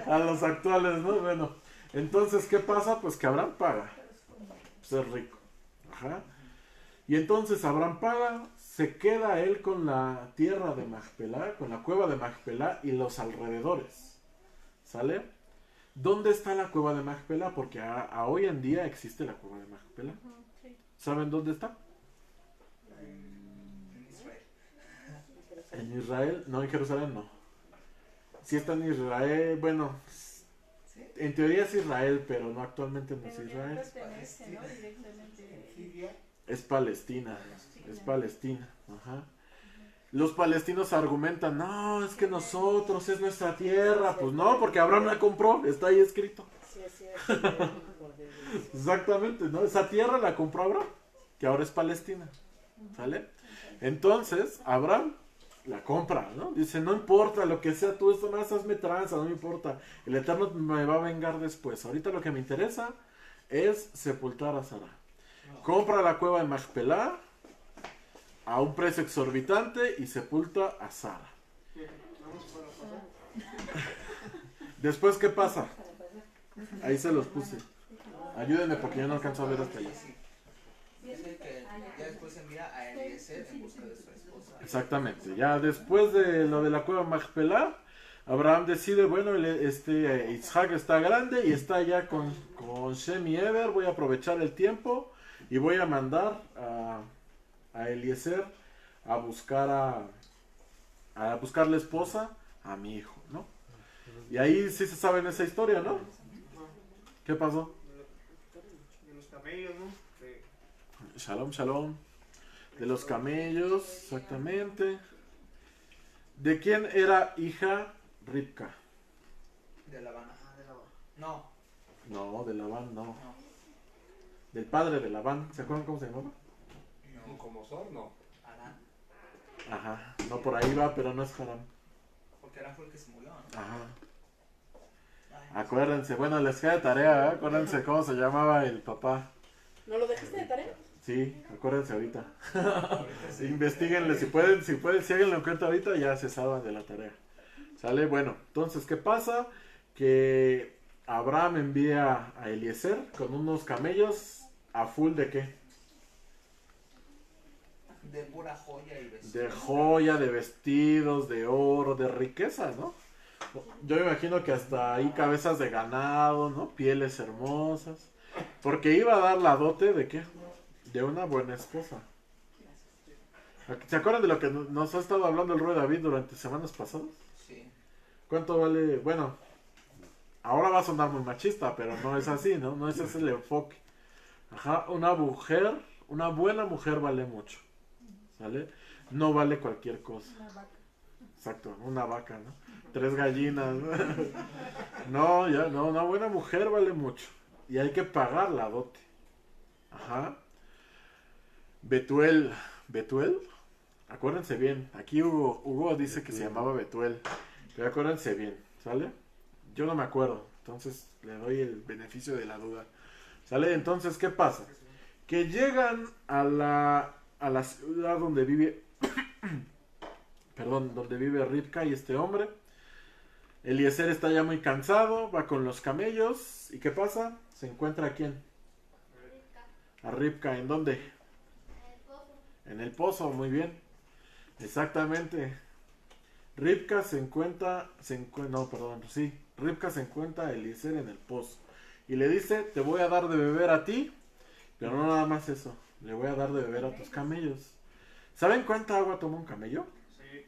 a los actuales, ¿no? Bueno, entonces, ¿qué pasa? Pues que Abraham paga, pues es rico. Ajá. Y entonces Abraham paga, se queda él con la tierra de Macpelá, con la cueva de Macpelá y los alrededores. ¿Sale? ¿Dónde está la cueva de Macpelá? Porque a hoy en día existe la cueva de Macpelá. Sí. ¿Saben dónde está? En Israel. En Israel, no, en Jerusalén no. Sí está en Israel, bueno, ¿Sí? en teoría es Israel, pero no, actualmente no es Pero ya Israel. pertenece, ¿no? Directamente. Siria. Es Palestina, es Palestina, ajá. Los palestinos argumentan, no, es que nosotros, es nuestra tierra. Pues no, porque Abraham la compró, está ahí escrito. Sí, así es. Exactamente, ¿no? Esa tierra la compró Abraham, que ahora es Palestina, ¿sale? Entonces, Abraham la compra, ¿no? Dice, no importa lo que sea tú, esto más hazme tranza, no me importa. El Eterno me va a vengar después. Ahorita lo que me interesa es sepultar a Sara. Compra la cueva de Macpelá a un precio exorbitante y sepulta a Sara. Vamos para pasar. Después, ¿qué pasa? Ahí se los puse. Ayúdenme porque yo no alcanzo a ver hasta allá. Sí. Es el que ya después envía a Eliezer en busca de su esposa. Exactamente. Ya después de lo de la cueva Macpelá, Abraham decide, bueno, Isaac está grande y está ya con Shem y Eber. Voy a aprovechar el tiempo y voy a mandar a Eliezer a buscar la esposa a mi hijo, ¿no? Y ahí sí se sabe en esa historia, ¿no? ¿Qué pasó? De los camellos, ¿no? Que Shalom, shalom. De los camellos, exactamente. ¿De quién era hija Ribka? De La Habana. No, No, de Labán, no. no. Del padre de Labán. ¿Se acuerdan cómo se llamaba? No. Como son, no. Arán. Ajá. No, por ahí va, pero no es Haram. Porque Arán fue el que se murió, ¿no? Ajá. Ay, Acuérdense, bueno, les queda de tarea, ¿eh? Acuérdense cómo se llamaba el papá. ¿No lo dejaste de tarea? Sí, acuérdense ahorita. ahorita sí. Investíguenle, si pueden, si alguien lo encuentra ahorita, ya se salvan de la tarea. ¿Sale? Bueno, entonces, ¿qué pasa? Que Abraham envía a Eliezer con unos camellos a full de qué? De pura joya y vestidos. De joya, de vestidos, de oro, de riquezas, ¿no? Yo me imagino que hasta ahí cabezas de ganado, ¿no? Pieles hermosas. Porque iba a dar la dote de qué? De una buena esposa. ¿Se acuerdan de lo que nos ha estado hablando el rey David durante semanas pasadas? Sí. ¿Cuánto vale? Bueno, ahora va a sonar muy machista, pero no es así, ¿no? No es ese el enfoque. Ajá, una buena mujer vale mucho. ¿Sale? No vale cualquier cosa. Una vaca. Exacto, una vaca, ¿no? 3 gallinas. No, ya, no, una buena mujer vale mucho. Y hay que pagar la dote. Ajá. Betuel. ¿Betuel? Acuérdense bien. Aquí Hugo dice que se llamaba Betuel. Pero acuérdense bien, ¿sale? Yo no me acuerdo. Entonces le doy el beneficio de la duda. ¿Sale? Entonces, ¿qué pasa? Que llegan a la ciudad donde vive donde vive Ribka y este hombre. Eliezer está ya muy cansado, va con los camellos. ¿Y qué pasa? ¿Se encuentra a quién? A Ribka. ¿En dónde? En el pozo, muy bien. Exactamente. Ribka se encuentra a Eliezer en el pozo. Y le dice, te voy a dar de beber a ti, pero no nada más eso. Le voy a dar de beber a tus camellos. ¿Saben cuánta agua toma un camello? sí.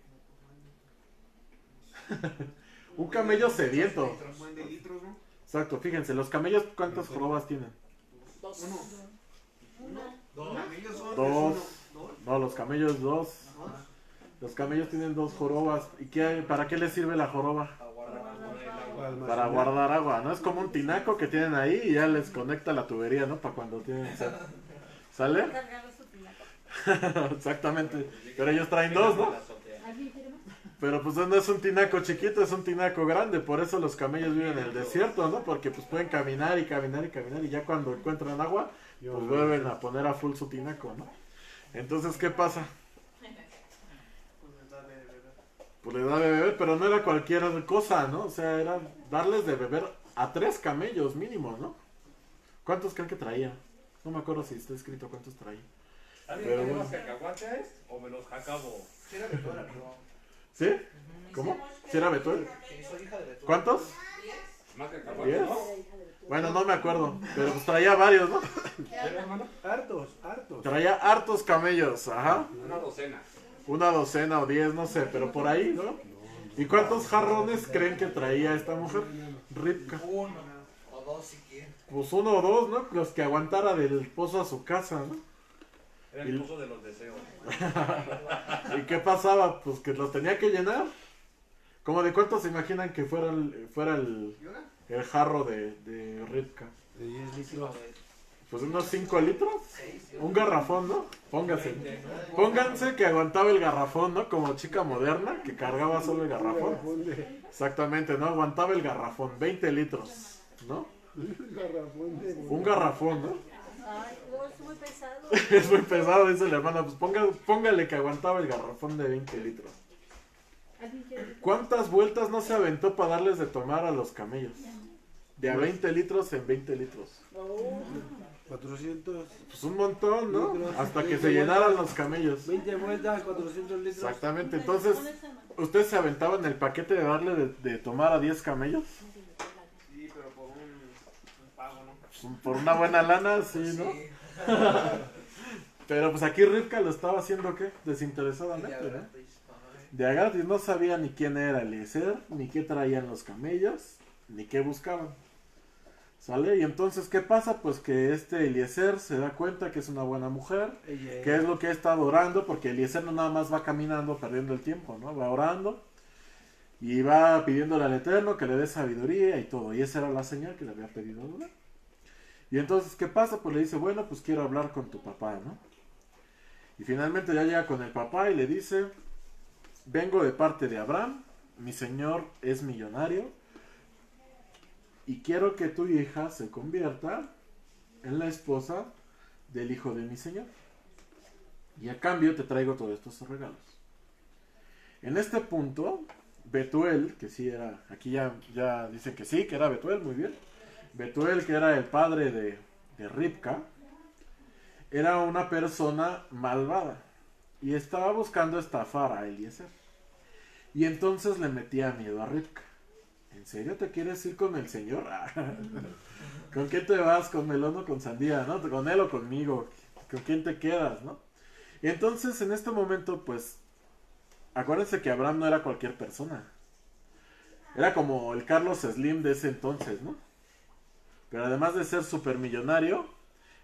Un camello sediento. Un buen de litros, ¿no? Exacto, fíjense, los camellos, ¿cuántas jorobas tienen? Dos. Los camellos son Dos. dos. No, los camellos dos. Dos. Los camellos tienen dos jorobas. ¿Y para qué les sirve la joroba? Para guardar agua, ¿no? Es como un tinaco que tienen ahí y ya les conecta la tubería, ¿no? Para cuando tienen sed. ¿Sale? Exactamente. Pero ellos traen dos, ¿no? Pero pues no es un tinaco chiquito, es un tinaco grande. Por eso los camellos viven en el desierto, ¿no? Porque pues pueden caminar y caminar y caminar y ya cuando encuentran agua, pues vuelven a poner a full su tinaco, ¿no? Entonces, ¿qué pasa? Pues le da de beber, pero no era cualquier cosa, ¿no? O sea, era darles de beber a 3 camellos mínimo, ¿no? ¿Cuántos creen que traía? No me acuerdo si está escrito cuántos traía. ¿Alguien Pero tiene bueno. más cacahuates o me los acabo? Sí, era Betuel, amigo. ¿Sí? ¿Cómo? ¿Sí era Betuel? Sí, soy hija de Betuel. ¿Cuántos? ¿Más cacahuates, 10. no? Bueno, no me acuerdo, pero pues traía varios, ¿no? ¿Pero, hermano? Hartos, hartos. Traía hartos camellos, ajá. Una docena. Una docena o 10, no sé, pero por ahí, ¿no? ¿Y cuántos jarrones creen que traía esta mujer? Ripka. Uno o dos si quieren. Pues 1 o 2, ¿no? Los que aguantara del pozo a su casa, ¿no? Era el pozo de los deseos. ¿Y qué pasaba? Pues que los tenía que llenar. ¿Cómo de cuántos se imaginan que fuera el jarro de Ripka? De 10 litros. Pues unos 5 litros. Un garrafón, ¿no? Pónganse que aguantaba el garrafón, ¿no? Como chica moderna que cargaba solo el garrafón. Exactamente, ¿no? Aguantaba el garrafón, 20 litros, ¿no? Un garrafón, ¿no? Ay, es muy pesado. Es muy pesado, dice la hermana. Pues póngale que aguantaba el garrafón de 20 litros. ¿Cuántas vueltas no se aventó para darles de tomar a los camellos? De a 20 litros en 20 litros. 400. Pues un montón, ¿no? Litros. Hasta que se llenaran los camellos. 20 vueltas, 400 litros. Exactamente, entonces, ¿ustedes se aventaban el paquete de darle de tomar a 10 camellos? Sí, pero por un pago, ¿no? Pues, por una buena lana, sí, ¿no? Sí. Pero pues aquí Rivka lo estaba haciendo, ¿qué? Desinteresadamente, ¿no? De a gratis, no sabía ni quién era Eliezer, ni qué traían los camellos, ni qué buscaban. ¿Sale? Y entonces, ¿qué pasa? Pues que Eliezer se da cuenta que es una buena mujer, que es lo que está orando, porque Eliezer no nada más va caminando perdiendo el tiempo, ¿no? Va orando y va pidiéndole al Eterno que le dé sabiduría y todo. Y esa era la señal que le había pedido orar. Y entonces, ¿qué pasa? Pues le dice, bueno, pues quiero hablar con tu papá, ¿no? Y finalmente ya llega con el papá y le dice, vengo de parte de Abraham, mi señor es millonario, y quiero que tu hija se convierta en la esposa del hijo de mi señor. Y a cambio te traigo todos estos regalos. En este punto, Betuel, que sí era, aquí ya dicen que sí, que era Betuel, muy bien. Betuel, que era el padre de Ribka, era una persona malvada y estaba buscando estafar a Eliezer. Y entonces le metía miedo a Ribka. ¿En serio te quieres ir con el señor? ¿Con quién te vas? ¿Con melón o con sandía? ¿No? ¿Con él o conmigo? ¿Con quién te quedas? ¿No? Y entonces en este momento, pues, acuérdense que Abraham no era cualquier persona. Era como el Carlos Slim de ese entonces, ¿no? Pero además de ser supermillonario,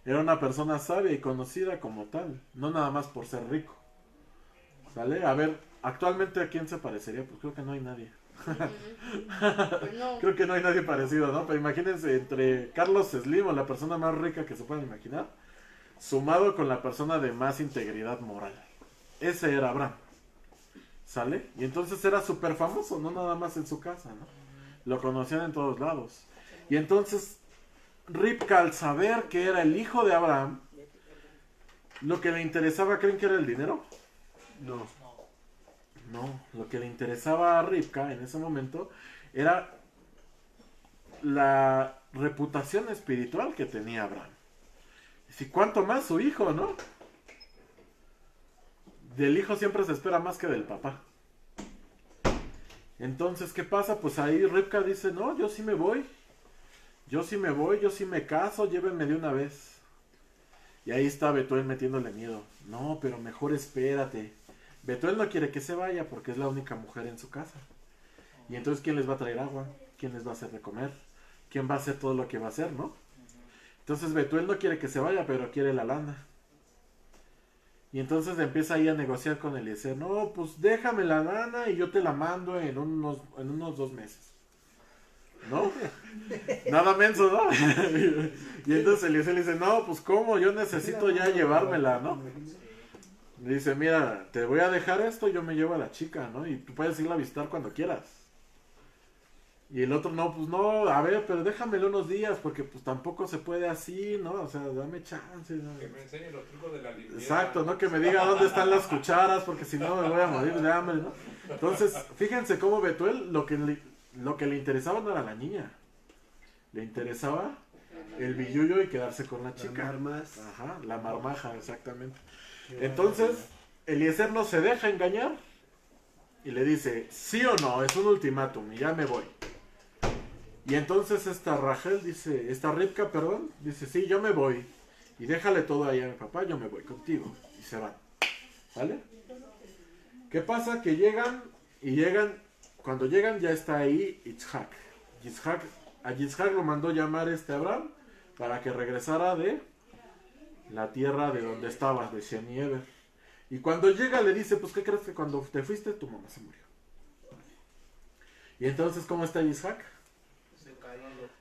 era una persona sabia y conocida como tal. No nada más por ser rico. ¿Sale? A ver, actualmente ¿a quién se parecería? Pues creo que no hay nadie. Pues no. Creo que no hay nadie parecido, ¿no? Pero imagínense entre Carlos Slim o la persona más rica que se puedan imaginar, sumado con la persona de más integridad moral. Ese era Abraham. ¿Sale? Y entonces era súper famoso, no nada más en su casa, ¿no? Lo conocían en todos lados. Y entonces Ribka, al saber que era el hijo de Abraham, lo que le interesaba, ¿creen que era el dinero? No. No, lo que le interesaba a Ribka en ese momento era la reputación espiritual que tenía Abraham. Y cuánto más su hijo, ¿no? Del hijo siempre se espera más que del papá. Entonces, ¿qué pasa? Pues ahí Ribka dice, no, yo sí me voy. Yo sí me caso, llévenme de una vez. Y ahí está Betuel metiéndole miedo. No, pero mejor espérate. Betuel no quiere que se vaya porque es la única mujer en su casa. Y entonces, ¿quién les va a traer agua? ¿Quién les va a hacer de comer? ¿Quién va a hacer todo lo que va a hacer, no? Entonces Betuel no quiere que se vaya, pero quiere la lana. Y entonces empieza ahí a negociar con Eliezer. No, pues déjame la lana y yo te la mando en unos 2 meses. ¿No? Nada menso, ¿no? Y entonces Eliezer le dice, no, pues ¿cómo? Yo necesito ya llevármela, ¿no? Le dice, mira, te voy a dejar esto, yo me llevo a la chica, ¿no? Y tú puedes irla a visitar cuando quieras. Y el otro, no, pues no, a ver, pero déjamelo unos días, porque pues tampoco se puede así, ¿no? O sea, dame chance, ¿no? Que me enseñe los trucos de la limpieza. Exacto, ¿no? Que me diga dónde están las cucharas, porque si no me voy a morir de hambre, ¿no? Entonces, fíjense cómo Betuel, lo que le interesaba no era la niña. Le interesaba el billullo y quedarse con la chica. Marmas. Ajá, la marmaja, exactamente. Entonces, Eliezer no se deja engañar y le dice, sí o no, es un ultimátum y ya me voy. Y entonces esta Ribka, dice, sí, yo me voy. Y déjale todo ahí a mi papá, yo me voy contigo. Y se van. ¿Vale? ¿Qué pasa? Que cuando llegan ya está ahí Yitzhak. A Yitzhak lo mandó llamar Abraham para que regresara de la tierra de donde estabas, de Shenieber. Y cuando llega le dice, pues ¿qué crees que cuando te fuiste tu mamá se murió? Y entonces, ¿cómo está Yitzhak?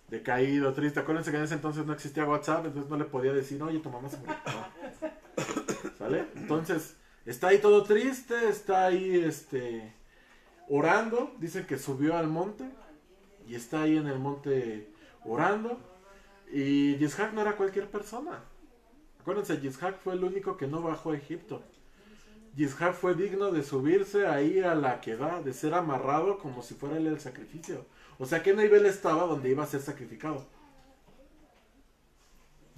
Decaído, triste. Acuérdense que en ese entonces no existía WhatsApp, entonces no le podía decir, oye, tu mamá se murió. No. ¿Sale? Entonces, está ahí todo triste, está ahí orando. Dice que subió al monte y está ahí en el monte orando. Y Yitzhak no era cualquier persona. Acuérdense, Yitzhak fue el único que no bajó a Egipto. Yitzhak fue digno de subirse ahí a la queda, de ser amarrado como si fuera él el sacrificio. O sea, ¿qué nivel estaba donde iba a ser sacrificado?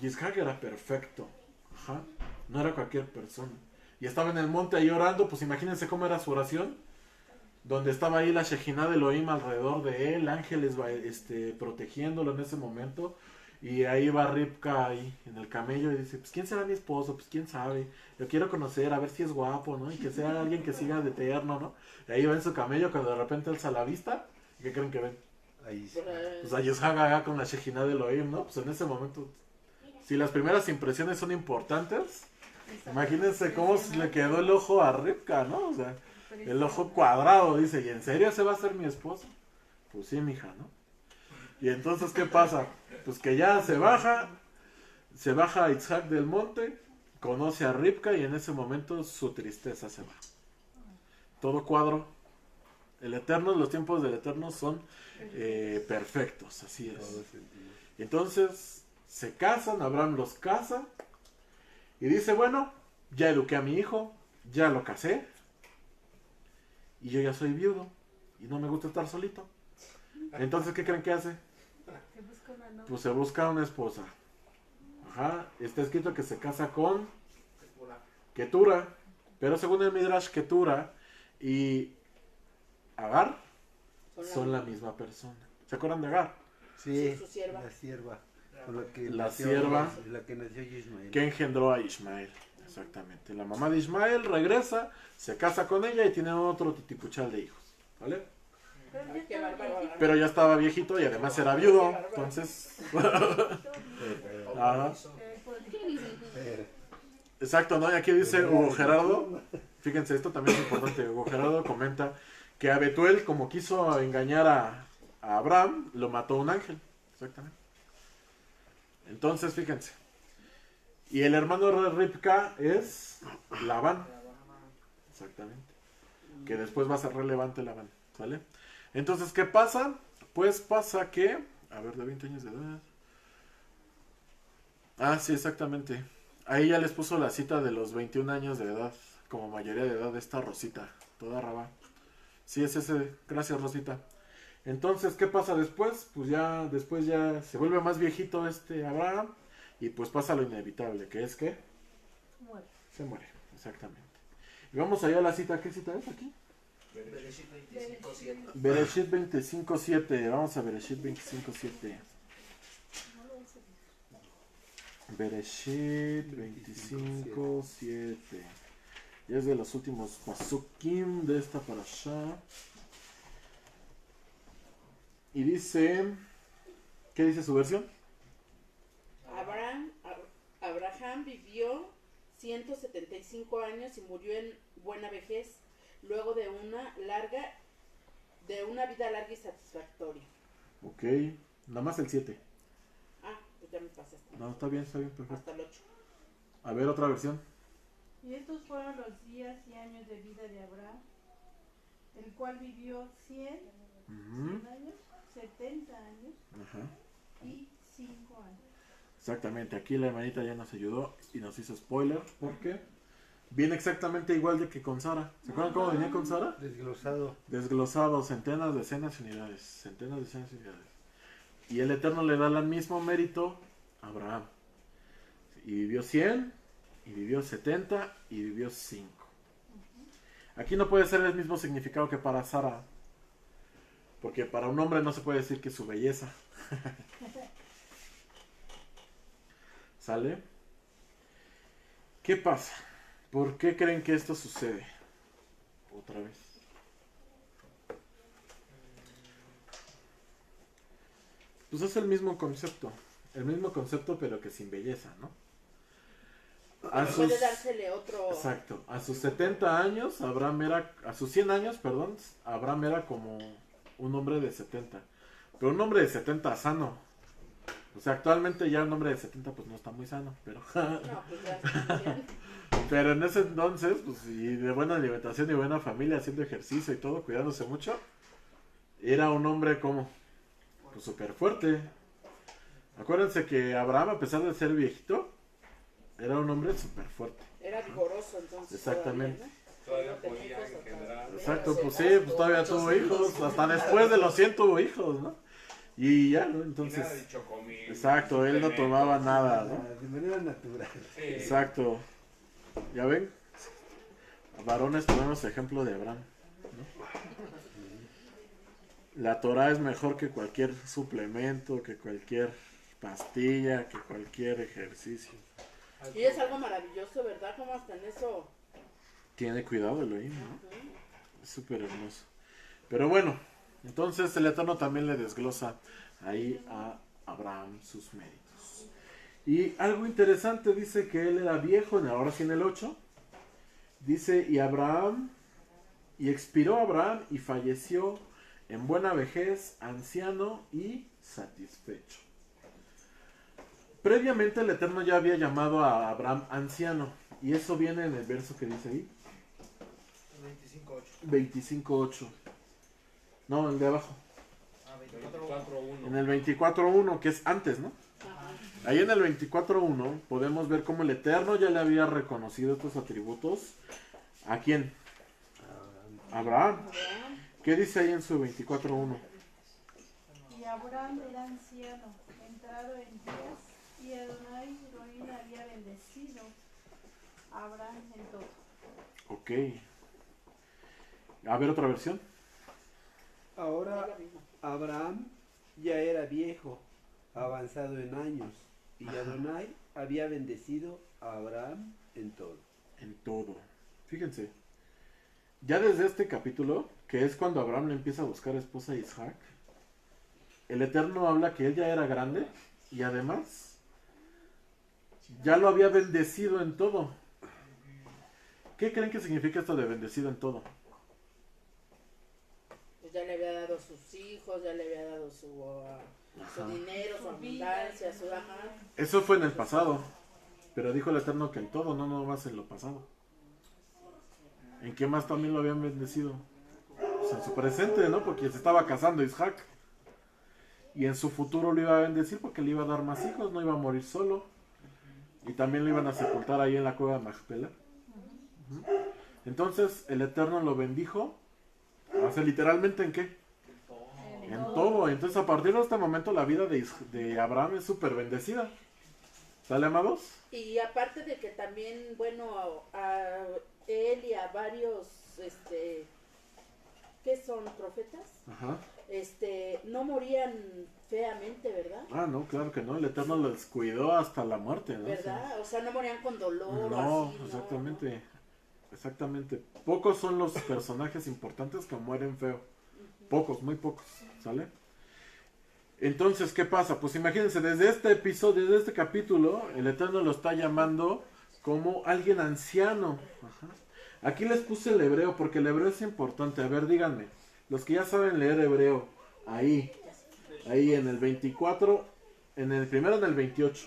Yitzhak era perfecto. Ajá. No era cualquier persona. Y estaba en el monte ahí orando, pues imagínense cómo era su oración. Donde estaba ahí la Shejinah de Elohim alrededor de él, ángeles protegiéndolo en ese momento. Y ahí va Ribka ahí en el camello y dice, pues ¿quién será mi esposo? Pues quién sabe, lo quiero conocer, a ver si es guapo, ¿no? Y que sea alguien que siga de eterno, ¿no? Y ahí va en su camello cuando de repente alza la vista, ¿qué creen que ven? Ahí sí. Pues a Yitzhak con la Shejinah de Elohim, ¿no? Pues en ese momento, si las primeras impresiones son importantes, imagínense cómo le quedó el ojo a Ribka, ¿no? O sea, el ojo cuadrado, dice, ¿y en serio ese va a ser mi esposo? Pues sí, mija, ¿no? Y entonces, ¿qué pasa? Pues que ya se baja Yitzhak del monte, conoce a Ribka y en ese momento su tristeza se va. Todo cuadro. Los tiempos del Eterno son perfectos, así es. Entonces, se casan, Abraham los casa y dice, bueno, ya eduqué a mi hijo, ya lo casé y yo ya soy viudo y no me gusta estar solito. Entonces, ¿qué creen que hace? Pues se busca una esposa. Ajá, está escrito que se casa con Ketura, pero según el Midrash, Ketura y Agar son la misma persona. ¿Se acuerdan de Agar? Sí, Su sierva. la sierva. Con la que La nació- sierva. La que nació Ismael. Que engendró a Ismael. Exactamente. La mamá de Ismael regresa, se casa con ella y tiene otro titipuchal de hijos. ¿Vale? Pero ya Qué estaba bárbaro. viejito. Pero ya estaba viejito y además era viudo. Entonces. Ajá. Pero- Exacto, ¿no? Y aquí dice Hugo Gerardo. Fíjense, esto también es importante. Hugo Gerardo comenta que a Betuel, como quiso engañar a Abraham, lo mató un ángel. Exactamente. Entonces, fíjense. Y el hermano de Ribka es Labán. Exactamente. Que después va a ser relevante Labán. ¿Sale? Entonces, ¿qué pasa? Pues pasa que... A ver, de 20 años de edad. Ah, sí, exactamente. Ahí ya les puso la cita de los 21 años de edad. Como mayoría de edad de esta Rosita. Toda raba. Sí, es ese. Gracias, Rosita. Entonces, ¿qué pasa después? Pues ya, después ya se vuelve más viejito Abraham. Y pues pasa lo inevitable, que es que Muere. se muere. Exactamente. Y vamos allá a la cita. ¿Qué cita es aquí? Bereshit 25:7. Bereshit 25:7. Vamos a Bereshit 25:7. Bereshit 25:7. Y es de los últimos pasukim de esta parashá. Y dice, ¿qué dice su versión? Abraham vivió 175 años y murió en buena vejez, luego de una vida larga y satisfactoria. Ok, nada más el 7. Ah, pues ya me pasaste. No, está bien, perfecto. Hasta el 8. A ver, otra versión. Y estos fueron los días y años de vida de Abraham, el cual vivió 100 Ujú. años, 70 años Ajá. y 5 años. Exactamente, aquí la hermanita ya nos ayudó y nos hizo spoiler porque viene exactamente igual de que con Sara. ¿Se acuerdan cómo venía con Sara? Desglosado. Desglosado, centenas, decenas y unidades. Centenas, decenas y unidades. Y el Eterno le da el mismo mérito a Abraham. Y vivió 100, y vivió 70, y vivió 5. Aquí no puede ser el mismo significado que para Sara. Porque para un hombre no se puede decir que es su belleza. ¿Sale? ¿Qué pasa? ¿Por qué creen que esto sucede? Otra vez. Pues es el mismo concepto. El mismo concepto, pero que sin belleza, ¿no? Puede dársele otro. Exacto. A sus 70 años, a sus 100 años, perdón, Abraham era como un hombre de 70. Pero un hombre de 70 sano. O sea, actualmente ya un hombre de 70 pues no está muy sano, pero... No, pues ya está bien. Pero en ese entonces, pues, y de buena alimentación y buena familia, haciendo ejercicio y todo, cuidándose mucho, era un hombre como, pues súper fuerte. Acuérdense que Abraham, a pesar de ser viejito, era un hombre súper fuerte. Era vigoroso entonces. Exactamente. Todavía Tenía podía hijos engendrar. atrás. Exacto, pues sí, pues todavía tuvo hijos, hasta después de los 100 tuvo hijos, ¿no? Y ya, ¿no? Y nada de Entonces, chocomil, exacto, él no suplementos. tomaba nada, ¿no? De manera natural. Sí. Exacto. ¿Ya ven? Varones ponemos ejemplo de Abraham, ¿no? La Torah es mejor que cualquier suplemento, que cualquier pastilla, que cualquier ejercicio. Y es algo maravilloso, ¿verdad? Como hasta en eso. Tiene cuidado Elohim, ¿no? Es súper hermoso. Pero bueno, entonces el Eterno también le desglosa ahí a Abraham sus méritos. Y algo interesante, dice que él era viejo, ahora sí en el 8. Dice, y expiró Abraham y falleció en buena vejez, anciano y satisfecho. Previamente el Eterno ya había llamado a Abraham anciano. Y eso viene en el verso que dice ahí. 25.8. 25.8. No, el de abajo. Ah, 24. 24-1. En el 24.1, que es antes, ¿no? Ajá. Ahí en el 24.1 podemos ver cómo el Eterno ya le había reconocido estos atributos. ¿A quién? A Abraham. ¿Qué dice ahí en su 24.1? Y Abraham era anciano, entrado en días, y Adonai Elohim había bendecido a Abraham en todo. Ok. A ver otra versión. Ahora Es la misma. Abraham ya era viejo, avanzado en años, y Adonai había bendecido a Abraham en todo. En todo. Fíjense. Ya desde este capítulo, que es cuando Abraham le empieza a buscar esposa a Isaac, el Eterno habla que él ya era grande y además ya lo había bendecido en todo. ¿Qué creen que significa esto de bendecido en todo? Pues ya le había dado sus hijos, ya le había dado su Ajá. dinero, su abundancia, su ajá. Eso fue en el pasado, pero dijo el Eterno que en todo, no nomás en lo pasado. ¿En qué más también lo habían bendecido? Pues en su presente, ¿no? Porque se estaba casando Isaac. Y en su futuro lo iba a bendecir porque le iba a dar más hijos, no iba a morir solo. Y también lo iban a sepultar ahí en la cueva de Macpela. Entonces el Eterno lo bendijo. O sea, literalmente ¿en qué? En todo. Entonces a partir de este momento la vida de Abraham es súper bendecida. ¿Sale, amados? Y aparte de que también, bueno, a él y a varios, ¿qué son? ¿Profetas? Ajá. No morían feamente, ¿verdad? Ah, no, claro que no. El Eterno los cuidó hasta la muerte, ¿no? ¿Verdad? O sea, no morían con dolor No, o así, exactamente. Exactamente. Pocos son los personajes importantes que mueren feo. Pocos, muy pocos. ¿Sale? Entonces, ¿qué pasa? Pues imagínense, desde este episodio, desde este capítulo, el Eterno lo está llamando como alguien anciano. Ajá. Aquí les puse el hebreo porque el hebreo es importante. A ver, díganme, los que ya saben leer hebreo, ahí en el 24, primero en el 28.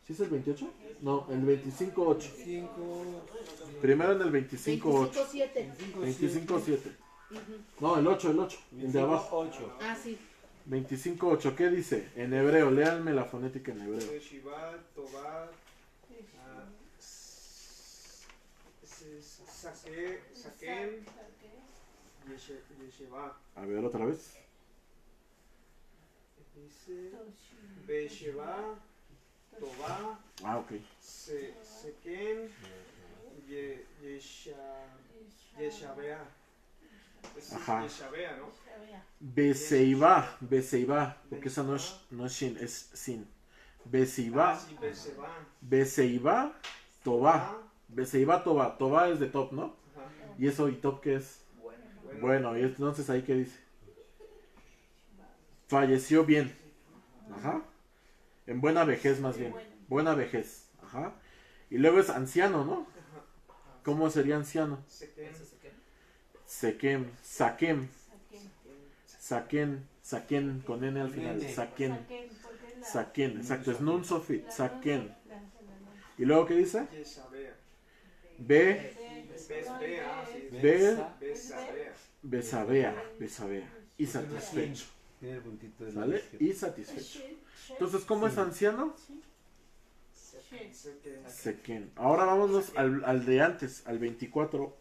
¿Sí es el 28? No, el 25.8. Primero en el 25.8. 25-7. 25.7. No, el 8, el de abajo. 8. Ah, sí. 25.8, ¿qué dice? En hebreo, léanme la fonética en hebreo. Shiva, Tobá, Saken, Yesheva. A ver, otra vez. Dice Besheva, Tobá, Ah, ok. Seken, Yeshabea. Ajá. Yeshabea, ¿no? Beseiba, porque esa no es shin, es sin. Beseiba, Sí, Besheba. Beseiba, Tobá. Beseiba, Tobá. Tobá es de top, ¿no? Ajá. ¿Y eso y top qué es? Bueno, y entonces ahí qué dice. Falleció bien. Ajá. En buena vejez más bien. Buena vejez. Ajá. Y luego es anciano, ¿no? ¿Cómo sería anciano? Seken. Saken, con N al final. Saken, exacto, es nun sofit, Saken. ¿Y luego qué dice? Yeshabea. Besabea. Y satisfecho. Tiene el puntito de ¿Sale? Y satisfecho. Entonces, ¿cómo es anciano? Seken. Ahora vámonos al de antes, al 24.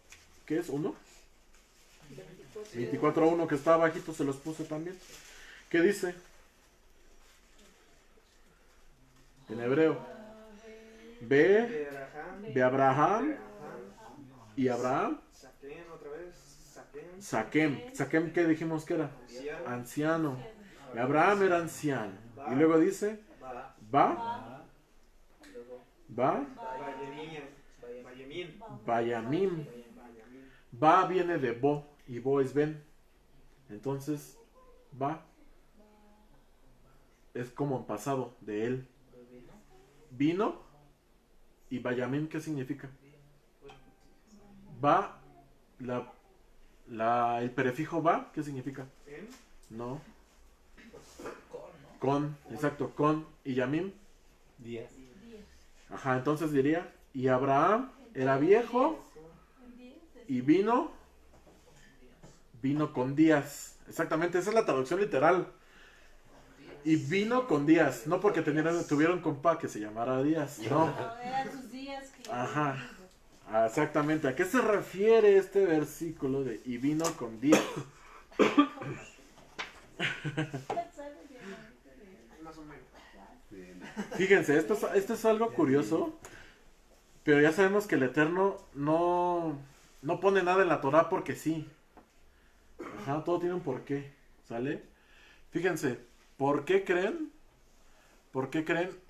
¿Qué es? ¿1? 24.1 que está abajito, se los puse también. ¿Qué dice? En hebreo. Be Abraham y Abraham. Saken otra vez. Sakem, ¿qué dijimos que era? Anciano. Y Abraham era anciano. Y luego dice, Bayamim. Ba viene de Bo y Bo es Ben. Entonces, Ba es como en pasado de él. Vino. Y Bayamim, ¿qué significa? Va, el prefijo va, ¿qué significa? No. Con, exacto, con. Y Yamim. Días. Ajá, entonces diría, y Abraham era viejo y vino con días. Exactamente, esa es la traducción literal. Y vino con días, no porque tuvieron compa que se llamara Díaz, no. Eran sus días que... Ajá, exactamente. ¿A qué se refiere este versículo de y vino con días? Más o menos. Fíjense, esto es algo curioso, pero ya sabemos que el Eterno no pone nada en la Torah porque sí. Ajá, todo tiene un porqué, ¿sale? Fíjense, ¿por qué creen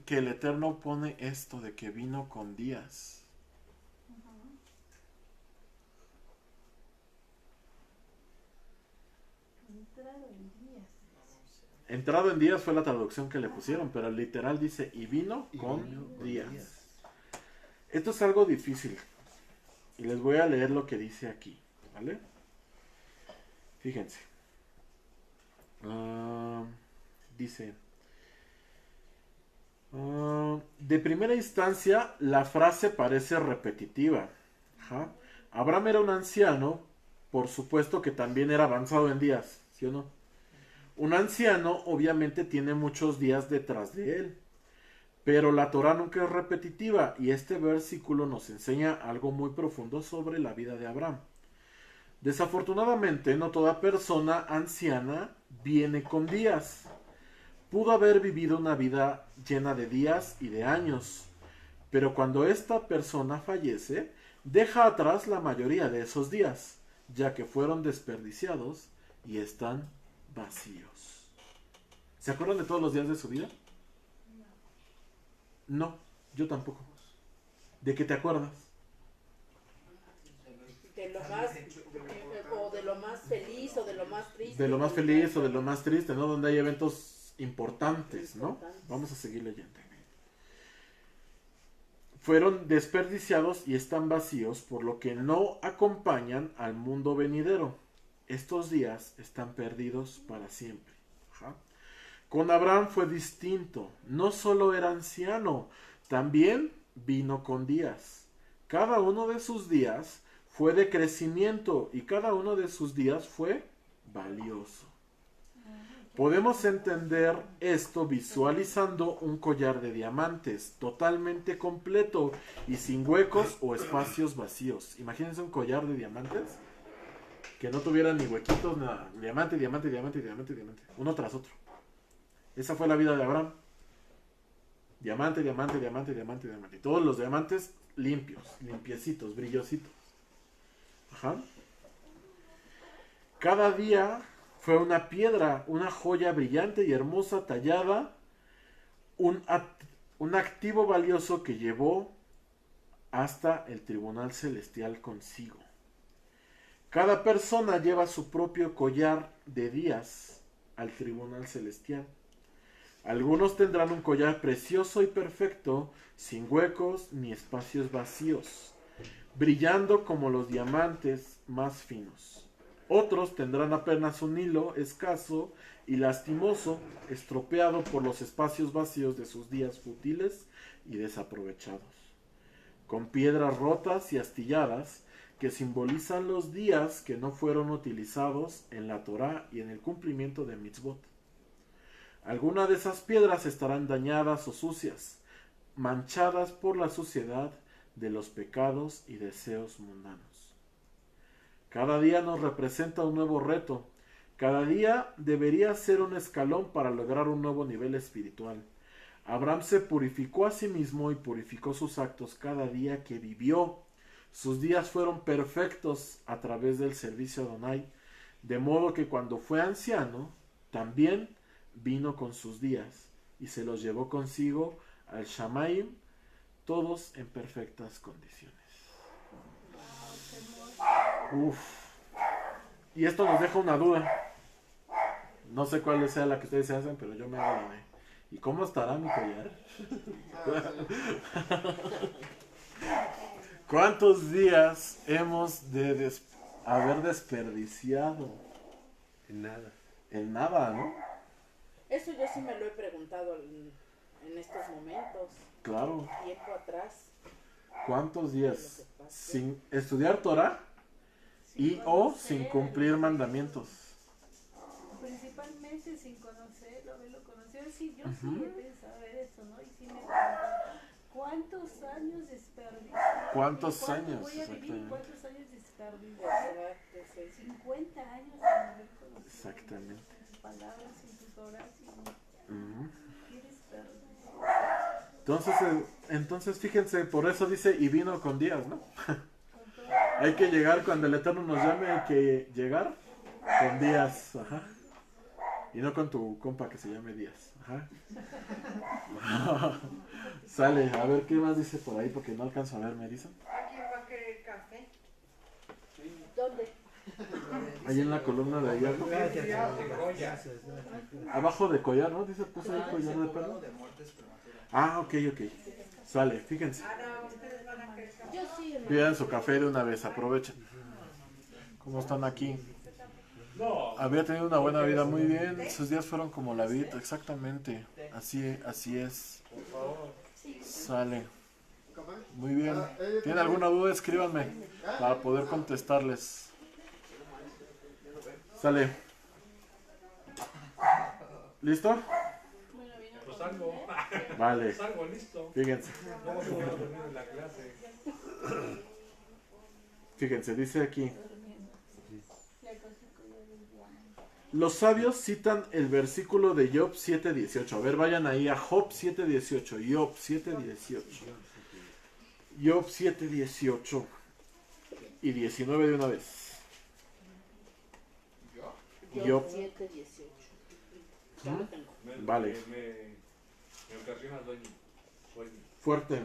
que el Eterno pone esto de que vino con días? Entrado en días fue la traducción que le pusieron, pero literal dice y vino con días. Esto es algo difícil y les voy a leer lo que dice aquí, ¿vale? Fíjense. Dice, de primera instancia la frase parece repetitiva. Ajá. Abraham era un anciano, por supuesto que también era avanzado en días, ¿sí o no? Un anciano obviamente tiene muchos días detrás de él, pero la Torah nunca es repetitiva y este versículo nos enseña algo muy profundo sobre la vida de Abraham. Desafortunadamente, no toda persona anciana viene con días. Pudo haber vivido una vida llena de días y de años, pero cuando esta persona fallece, deja atrás la mayoría de esos días, ya que fueron desperdiciados y están vacíos. ¿Se acuerdan de todos los días de su vida? No, yo tampoco. ¿De qué te acuerdas? De lo más, o de lo más feliz o de lo más triste. De lo más feliz o de lo más triste, ¿no? Donde hay eventos importantes, ¿no? Importantes. Vamos a seguir leyendo. Fueron desperdiciados y están vacíos, por lo que no acompañan al mundo venidero. Estos días están perdidos para siempre. Ajá. Con Abraham fue distinto. No solo era anciano, también vino con días. Cada uno de sus días fue de crecimiento y cada uno de sus días fue valioso. Podemos entender esto visualizando un collar de diamantes totalmente completo y sin huecos o espacios vacíos. Imagínense un collar de diamantes que no tuviera ni huequitos, nada. Diamante, diamante, diamante, diamante, diamante. Uno tras otro. Esa fue la vida de Abraham. Diamante, diamante, diamante, diamante, diamante. Y todos los diamantes limpios, limpiecitos, brillositos. Ajá. Cada día fue una piedra, una joya brillante y hermosa tallada, un activo valioso que llevó hasta el tribunal celestial consigo. Cada persona lleva su propio collar de días al tribunal celestial. Algunos tendrán un collar precioso y perfecto, sin huecos ni espacios vacíos, brillando como los diamantes más finos. Otros tendrán apenas un hilo escaso y lastimoso, estropeado por los espacios vacíos de sus días fútiles y desaprovechados, con piedras rotas y astilladas que simbolizan los días que no fueron utilizados en la Torá y en el cumplimiento de mitzvot. Algunas de esas piedras estarán dañadas o sucias, manchadas por la suciedad de los pecados y deseos mundanos. Cada día nos representa un nuevo reto. Cada día debería ser un escalón para lograr un nuevo nivel espiritual. Abraham se purificó a sí mismo y purificó sus actos cada día que vivió. Sus días fueron perfectos a través del servicio a Adonai, de modo que cuando fue anciano, también vino con sus días y se los llevó consigo al Shamaim, todos en perfectas condiciones. Uf. Y esto nos deja una duda. No sé cuál sea la que ustedes se hacen, pero yo me hago la de ¿y cómo estará mi collar? ¿Cuántos días hemos de haber desperdiciado? En nada. En nada, ¿no? Eso yo sí me lo he preguntado en estos momentos, Claro. tiempo atrás. ¿Cuántos días sin estudiar Torah y o sin cumplir mandamientos? Principalmente sin conocerlo, haberlo conocido. Sí, yo sí he pensado ver eso, ¿no? Y sí me pregunto, ¿cuántos años desperdicié? ¿Cuántos ¿Cuánto años? voy a vivir? Exactamente. ¿Cuántos años desperdicié? Exacto, sí. 50 años sin haber conocido. Exactamente. Sin tus palabras, sin tus horas, sin... Ujú. ¿Qué desperdicio? Entonces fíjense, por eso dice, y vino con días, ¿no? Con todo. Hay que llegar cuando el Eterno nos llame, hay que llegar con días, ajá. Y no con tu compa que se llame Díaz, ajá. Sale, a ver qué más dice por ahí, porque no alcanzo a ver, ¿me dicen? ¿Alguien va a querer café? ¿Dónde? Ahí en la columna de allá, ¿no? Gracias. Gracias. Abajo de collar, ¿no? Dice, puso ahí collar de perro. de muertes prematuras. Ah, ok. Sale, fíjense. Ahora ustedes van a querer café. Yo sí, hermano. Pidan su café de una vez, aprovechen. ¿Cómo están aquí? Había tenido una buena vida, muy bien. Sus días fueron como la vida, exactamente. Así es. Sale. Muy bien. ¿Tienen alguna duda? Escríbanme para poder contestarles. Sale. ¿Listo? Pues algo. Vale. Pues algo listo. Fíjense. Vamos a dormir en la clase. Fíjense, dice aquí. Los sabios citan el versículo de Job 7:18. A ver, vayan ahí a Job 7:18. Job 7:18. Job 7:18 y 19 de una vez. Yo 7, 18. Ya lo tengo. Vale. Me ocasiona sueño. Fuerte.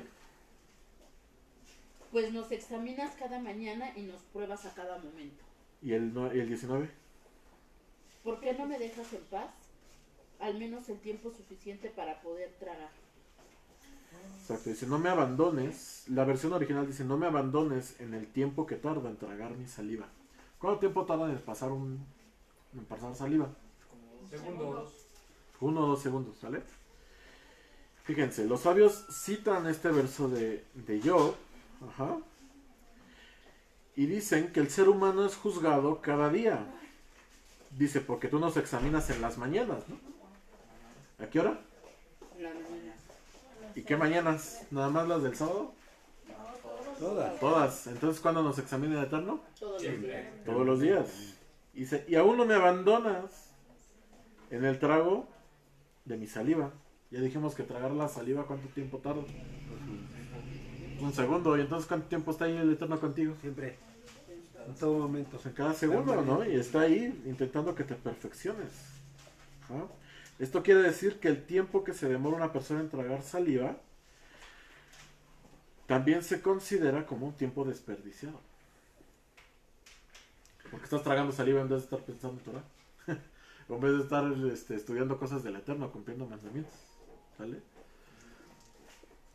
Pues nos examinas cada mañana y nos pruebas a cada momento. ¿Y el 19? ¿Por qué no me dejas en paz? al menos el tiempo suficiente para poder tragar. Exacto, dice, no me abandones. La versión original dice, no me abandones en el tiempo que tarda en tragar mi saliva. ¿Cuánto tiempo tarda en pasar saliva? Segundos. 1 o 2 segundos, ¿sale? Fíjense, los sabios citan este verso de Job, ajá, y dicen que el ser humano es juzgado cada día. Dice, porque tú nos examinas en las mañanas, ¿no? ¿A qué hora? La mañana. ¿Y qué mañanas? ¿Nada más las del sábado? Todas. Todas. Entonces, ¿cuándo nos examina el Eterno? Todos los Siempre. días. Todos los días. Y dice, y aún no me abandonas en el trago de mi saliva. Ya dijimos que tragar la saliva, ¿cuánto tiempo tarda? 1 segundo. ¿Y entonces cuánto tiempo está ahí el Eterno contigo? Siempre. En todo momento. Pues en cada segundo, ¿no? Y está ahí intentando que te perfecciones. Ajá. Esto quiere decir que el tiempo que se demora una persona en tragar saliva también se considera como un tiempo desperdiciado. Porque estás tragando saliva en vez de estar pensando en Torah. O en vez de estar estudiando cosas del Eterno, cumpliendo mandamientos. ¿Sale?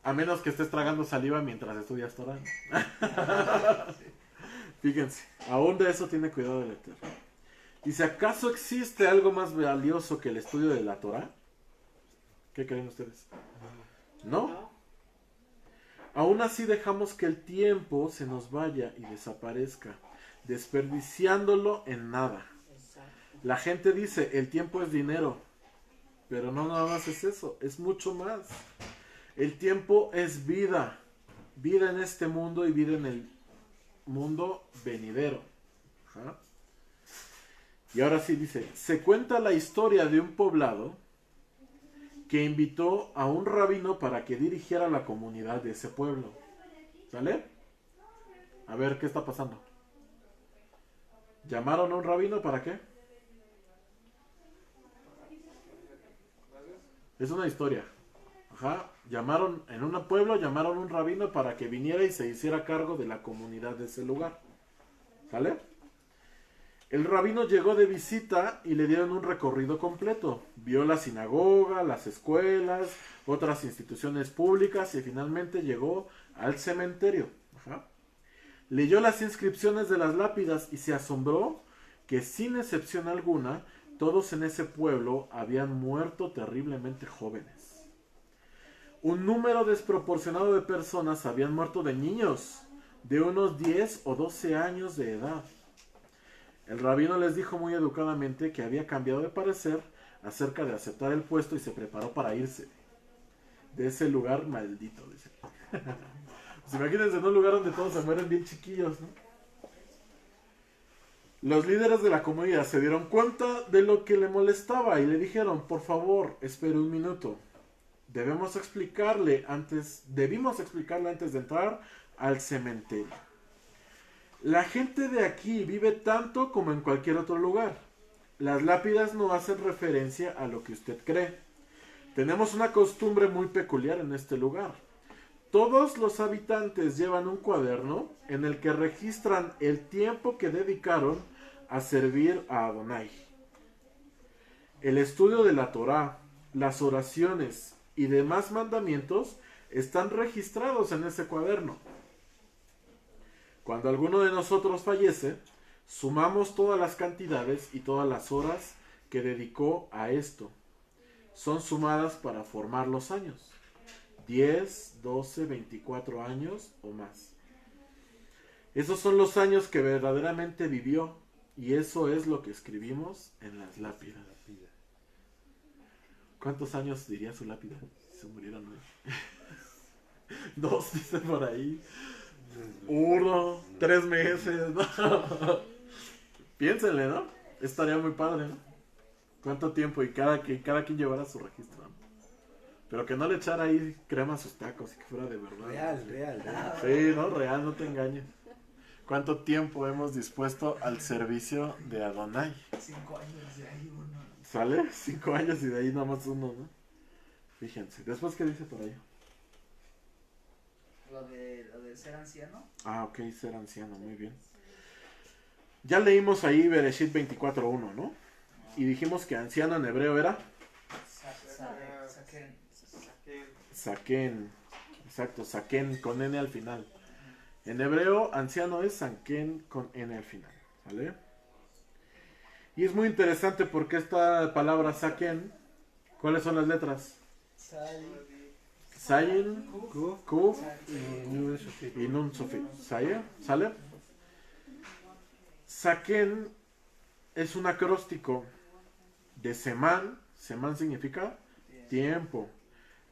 A menos que estés tragando saliva mientras estudias Torah. Fíjense, aún de eso tiene cuidado el Eterno. Dice, ¿acaso existe algo más valioso que el estudio de la Torah? ¿Qué creen ustedes? ¿No? Aún así dejamos que el tiempo se nos vaya y desaparezca, desperdiciándolo en nada. Exacto. La gente dice, el tiempo es dinero, pero no nada más es eso, es mucho más. El tiempo es vida, vida en este mundo y vida en el mundo venidero. Ajá. Y ahora sí dice, se cuenta la historia de un poblado que invitó a un rabino para que dirigiera la comunidad de ese pueblo. ¿Sale? A ver, ¿qué está pasando? ¿Llamaron a un rabino para qué? Es una historia. Ajá. Llamaron, en un pueblo llamaron a un rabino para que viniera y se hiciera cargo de la comunidad de ese lugar. ¿Sale? El rabino llegó de visita y le dieron un recorrido completo. Vio la sinagoga, las escuelas, otras instituciones públicas y finalmente llegó al cementerio. Ajá. Leyó las inscripciones de las lápidas y se asombró que sin excepción alguna, todos en ese pueblo habían muerto terriblemente jóvenes. Un número desproporcionado de personas habían muerto de niños, de unos 10 o 12 años de edad. El rabino les dijo muy educadamente que había cambiado de parecer acerca de aceptar el puesto y se preparó para irse de ese lugar maldito. Dice. Pues imagínense en un lugar donde todos se mueren bien chiquillos, ¿no? Los líderes de la comunidad se dieron cuenta de lo que le molestaba y le dijeron, por favor, espere un minuto. Debimos explicarle antes de entrar al cementerio. La gente de aquí vive tanto como en cualquier otro lugar. Las lápidas no hacen referencia a lo que usted cree. Tenemos una costumbre muy peculiar en este lugar. Todos los habitantes llevan un cuaderno en el que registran el tiempo que dedicaron a servir a Adonai. El estudio de la Torá, las oraciones y demás mandamientos están registrados en ese cuaderno. Cuando alguno de nosotros fallece, sumamos todas las cantidades y todas las horas que dedicó a esto. Son sumadas para formar los años. 10, 12, 24 años o más. Esos son los años que verdaderamente vivió y eso es lo que escribimos en las lápidas. ¿Cuántos años diría su lápida? Se murieron 9. 2 dice por ahí. 1, 3 meses. ¿No? Piénsenle, ¿no? Estaría muy padre, ¿no? ¿Cuánto tiempo? Y cada quien llevara su registro, ¿no? Pero que no le echara ahí crema a sus tacos y que fuera de verdad. Real. Sí, ¿no? Real, no te engañes. ¿Cuánto tiempo hemos dispuesto al servicio de Adonai? 5 años de ahí uno. ¿Sale? 5 años y de ahí nada más uno, ¿no? Fíjense. ¿Después qué dice por ahí? Lo de ser anciano. Ah, ok, ser anciano, muy bien. Ya leímos ahí Bereshit 24.1, ¿no? Y dijimos que anciano en hebreo era Saken. Exacto, Saken con N al final. En hebreo, anciano es Saken con N al final. ¿Vale? Y es muy interesante porque esta palabra Saken, ¿cuáles son las letras? Sayin, Kuf Kuf y Nun Sufit. y Nun Sufit. ¿Sale? Saken es un acróstico de Seman. Seman significa tiempo.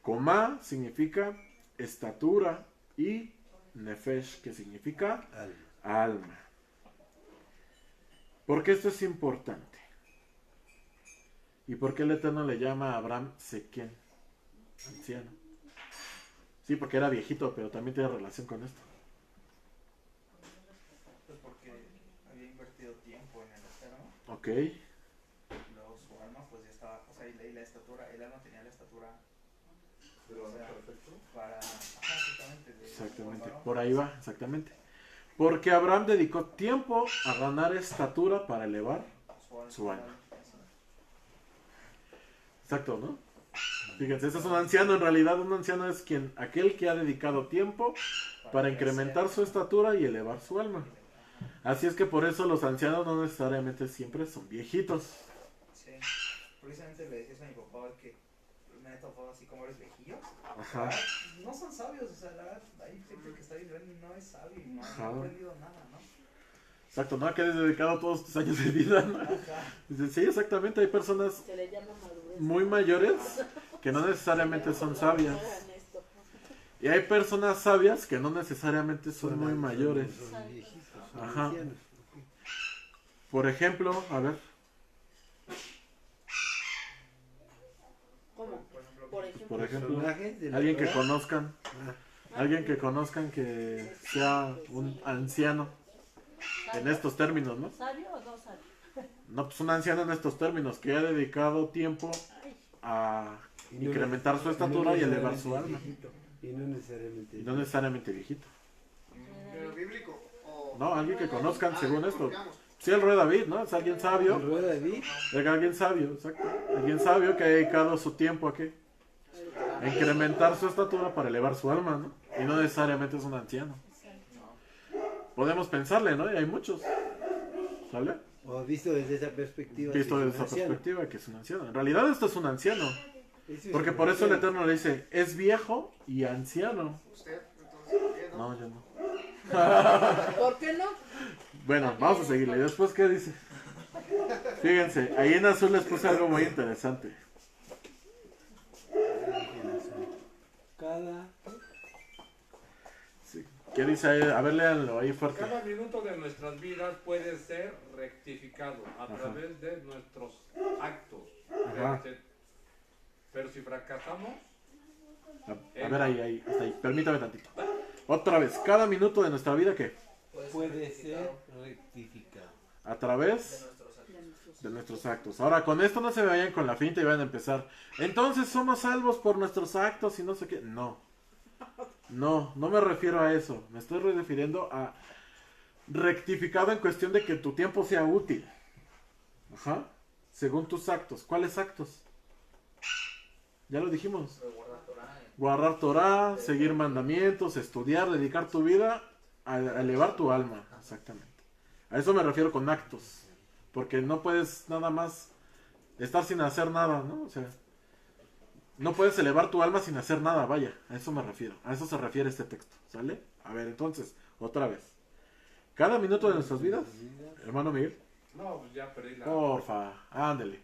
Coma significa estatura. Y Nefesh, que significa alma. ¿Por qué esto es importante? ¿Y por qué el Eterno le llama a Abraham Seken? Anciano. Sí, porque era viejito, pero también tiene relación con esto. Pues porque había invertido tiempo en el externo. Ok. Luego su alma pues ya estaba, o sea, y la estatura, el alma tenía la estatura Pero o sea, perfecto. para, exactamente. Exactamente. varón. Por ahí va, exactamente. Porque Abraham dedicó tiempo a ganar estatura para elevar su alma. Exacto, ¿no? Fíjense, ese es un anciano. En realidad, un anciano es aquel que ha dedicado tiempo para incrementar su estatura y elevar su alma. Así es que por eso los ancianos no necesariamente siempre son viejitos. Sí. Precisamente le decías a mi papá que me he topado así como eres viejillos. Ajá. No son sabios, o sea, la verdad, hay gente que está bien grande y no es sabio y no Ajá. ha aprendido nada, ¿no? Exacto, ¿no? Que has dedicado todos tus años de vida, ¿no? Ajá. Dice, sí, exactamente. Hay personas Se le llama madurez. muy mayores que no necesariamente son sabias. Hagan esto. Y hay personas sabias que no necesariamente son muy mayores. Son viejitos, son Ajá. ancianos. Por ejemplo, a ver, ¿Cómo? Por ejemplo, Por ejemplo. por ejemplo, Personajes de la alguien que Torah. conozcan, que sea un anciano en estos términos, ¿no? ¿Sabio o no sabio? No, pues un anciano en estos términos que ha dedicado tiempo a Y no incrementar su estatura y elevar su necesariamente alma. viejito. Y no necesariamente. Y no necesariamente viejito. ¿Pero bíblico? O No, alguien que conozcan según esto. digamos, Sí, el rey David, ¿no? Es alguien El sabio. rey David, Alguien sabio, exacto. Alguien sabio que ha dedicado su tiempo a qué? A incrementar su estatura para elevar su alma, ¿no? Y no necesariamente es un anciano. Podemos pensarle, ¿no? Y hay muchos. ¿Sale? o visto desde esa perspectiva. Visto sí, desde esa anciano. perspectiva que es un anciano. En realidad esto es un anciano. Ese es Porque un por eso el anciano. Eterno le dice, es viejo y anciano. usted, entonces, también, ¿no? No, yo no. ¿Por qué no? Bueno, vamos a seguirle. ¿Y después qué dice? Fíjense, ahí en azul les puse algo muy interesante. Cada Sí. ¿Qué dice ahí? A ver, léanlo ahí fuerte. Cada minuto de nuestras vidas puede ser rectificado a Ajá. través de nuestros actos. Ajá. Pero si fracasamos, A ver, ahí, hasta ahí. Permítame tantito. Otra vez, cada minuto de nuestra vida, ¿qué? puede ser rectificado. A través de nuestros actos. de nuestros actos. Ahora, con esto no se vayan con la finta y van a empezar. Entonces somos salvos por nuestros actos y no sé qué. No. No me refiero a eso. Me estoy refiriendo a rectificado en cuestión de que tu tiempo sea útil. Ajá. Según tus actos. ¿Cuáles actos? Ya lo dijimos. De guardar Torah, Guardar Torah, seguir mandamientos, estudiar, dedicar tu vida a elevar tu alma. Exactamente. A eso me refiero con actos. Porque no puedes nada más estar sin hacer nada, ¿no? O sea, no puedes elevar tu alma sin hacer nada, vaya. A eso me refiero. A eso se refiere este texto. ¿Sale? A ver, entonces, otra vez. Cada minuto de nuestras vidas, hermano Miguel, no, pues ya perdí la... porfa, ándele.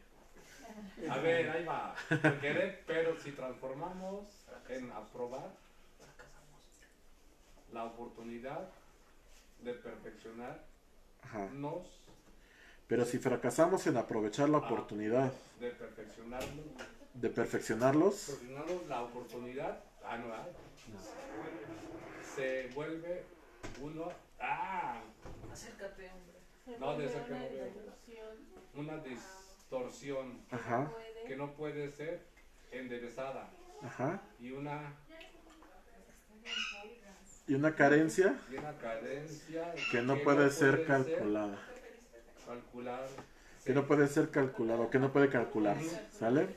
A ver, ahí va. Querer, pero si transformamos en aprobar la oportunidad de perfeccionarnos, Ajá. Pero si fracasamos en aprovechar la oportunidad de perfeccionarnos, de perfeccionarlos, la oportunidad, no hay. Se vuelve uno, acércate, hombre. No, de esa que Una no veo. distorsión. una distorsión ajá, que no puede ser enderezada ajá, y una carencia carencia que no puede ser calculada, que no puede ser calculado, que no puede calcularse, ¿sale?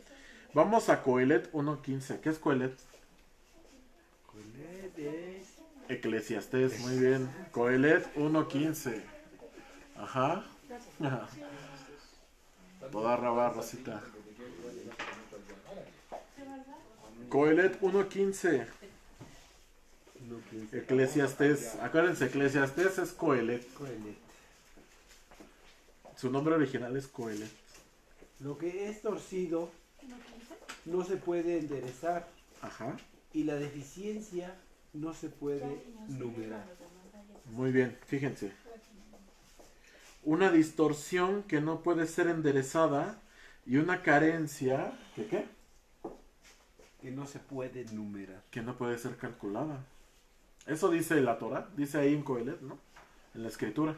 Vamos a Coelet 1.15. ¿Qué es Coelet? es Eclesiastés, muy bien. Coelet 1:15. Ajá. Ajá. Toda raba, Rosita. Coelet 1:15. no que Eclesiastés. Acuérdense, Eclesiastés es Coelet. Coelet. Su nombre original es Coelet. Lo que es torcido no se puede enderezar Ajá. y la deficiencia no se puede numerar. Muy bien, fíjense. Una distorsión que no puede ser enderezada y una carencia que ¿qué? Que no se puede numerar. Que no puede ser calculada. Eso dice la Torah, dice ahí en Coelet, ¿no? En la escritura.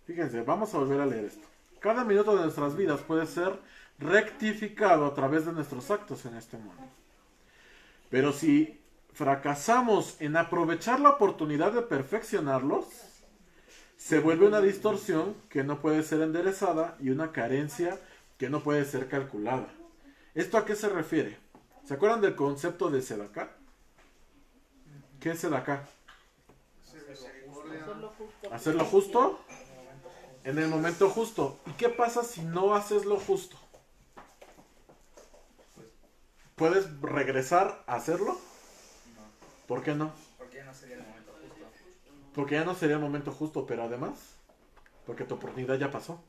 Fíjense, vamos a volver a leer esto. Cada minuto de nuestras vidas puede ser rectificado a través de nuestros actos en este mundo. Pero si fracasamos en aprovechar la oportunidad de perfeccionarlos, se vuelve una distorsión que no puede ser enderezada y una carencia que no puede ser calculada. ¿Esto a qué se refiere? ¿Se acuerdan del concepto de Sedaká? ¿Qué es Sedaká? ¿Hacer lo justo? En el momento justo. ¿Y qué pasa si no haces lo justo? ¿Puedes regresar a hacerlo? No, ¿Por qué no? porque ya no sería el momento justo. Porque ya no sería el momento justo, pero además, porque tu oportunidad ya pasó.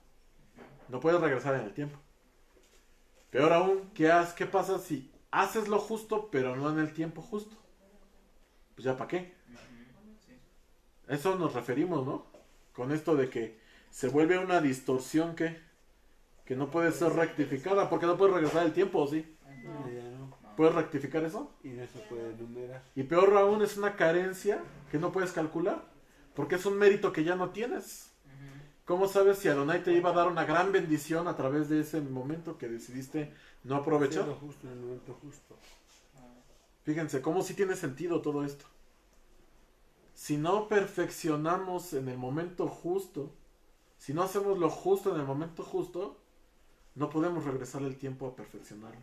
No puedes regresar en el tiempo. Peor aún, ¿qué pasa si haces lo justo, pero no en el tiempo justo? Pues ya para qué. Sí. Eso nos referimos, ¿no? Con esto de que se vuelve una distorsión que no puede ser rectificada, porque no puedes regresar el tiempo, ¿sí? Ya no. ¿Puedes rectificar eso? Y no se puede numerar. Y peor aún, es una carencia que no puedes calcular, porque es un mérito que ya no tienes. ¿Cómo sabes si Adonai te iba a dar una gran bendición a través de ese momento que decidiste no aprovechar? Hacerlo justo en el momento justo. Fíjense, cómo sí tiene sentido todo esto. Si no perfeccionamos en el momento justo, si no hacemos lo justo en el momento justo, no podemos regresar el tiempo a perfeccionarlo.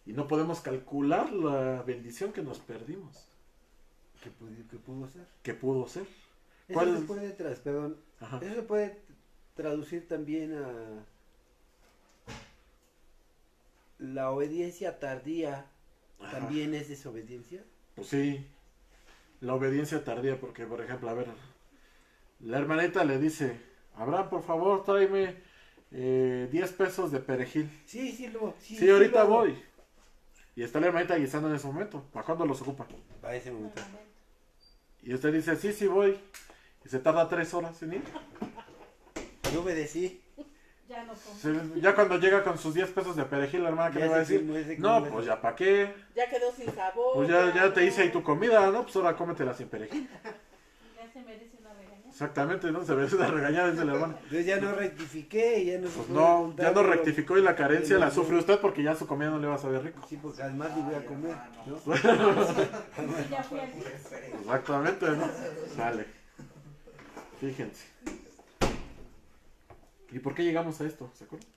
Y no podemos calcular la bendición que nos perdimos. ¿Qué pudo ser? ¿Qué pudo ser? Eso ¿Cuál se es? puede Ajá. eso se puede traducir también a la obediencia tardía. Ajá. ¿También es desobediencia? Pues sí, la obediencia tardía, porque por ejemplo, a ver, la hermanita le dice, Abraham, por favor, tráeme 10 pesos de perejil. Sí, Sí, ahorita lo hago. voy. Y está la hermanita guisando en ese momento. ¿Para cuándo los ocupa? A ese momento. Y usted dice, sí, voy. Y se tarda 3 horas en ir. Yo obedecí. Ya no como. Ya cuando llega con sus 10 pesos de perejil, la hermana, ¿qué Ya le va a sé que decir? no es de que No, no es pues de- ya para qué. Ya quedó sin sabor. Pues ya te hice ahí no. tu comida, ¿no? Pues ahora cómetela sin perejil. Ya se merece una regañada. Exactamente, ¿no? Se ve una regañada desde la hermana. Entonces ya no rectifiqué, ya no se Pues puede no, contar, ya no pero- rectificó y la carencia la no. sufre usted porque ya su comida no le va a saber rico. Sí, porque además le voy a comer, ¿no? Y ya fui al Exactamente, ¿no? Sale. Fíjense. ¿Y por qué llegamos a esto? ¿Se acuerdan?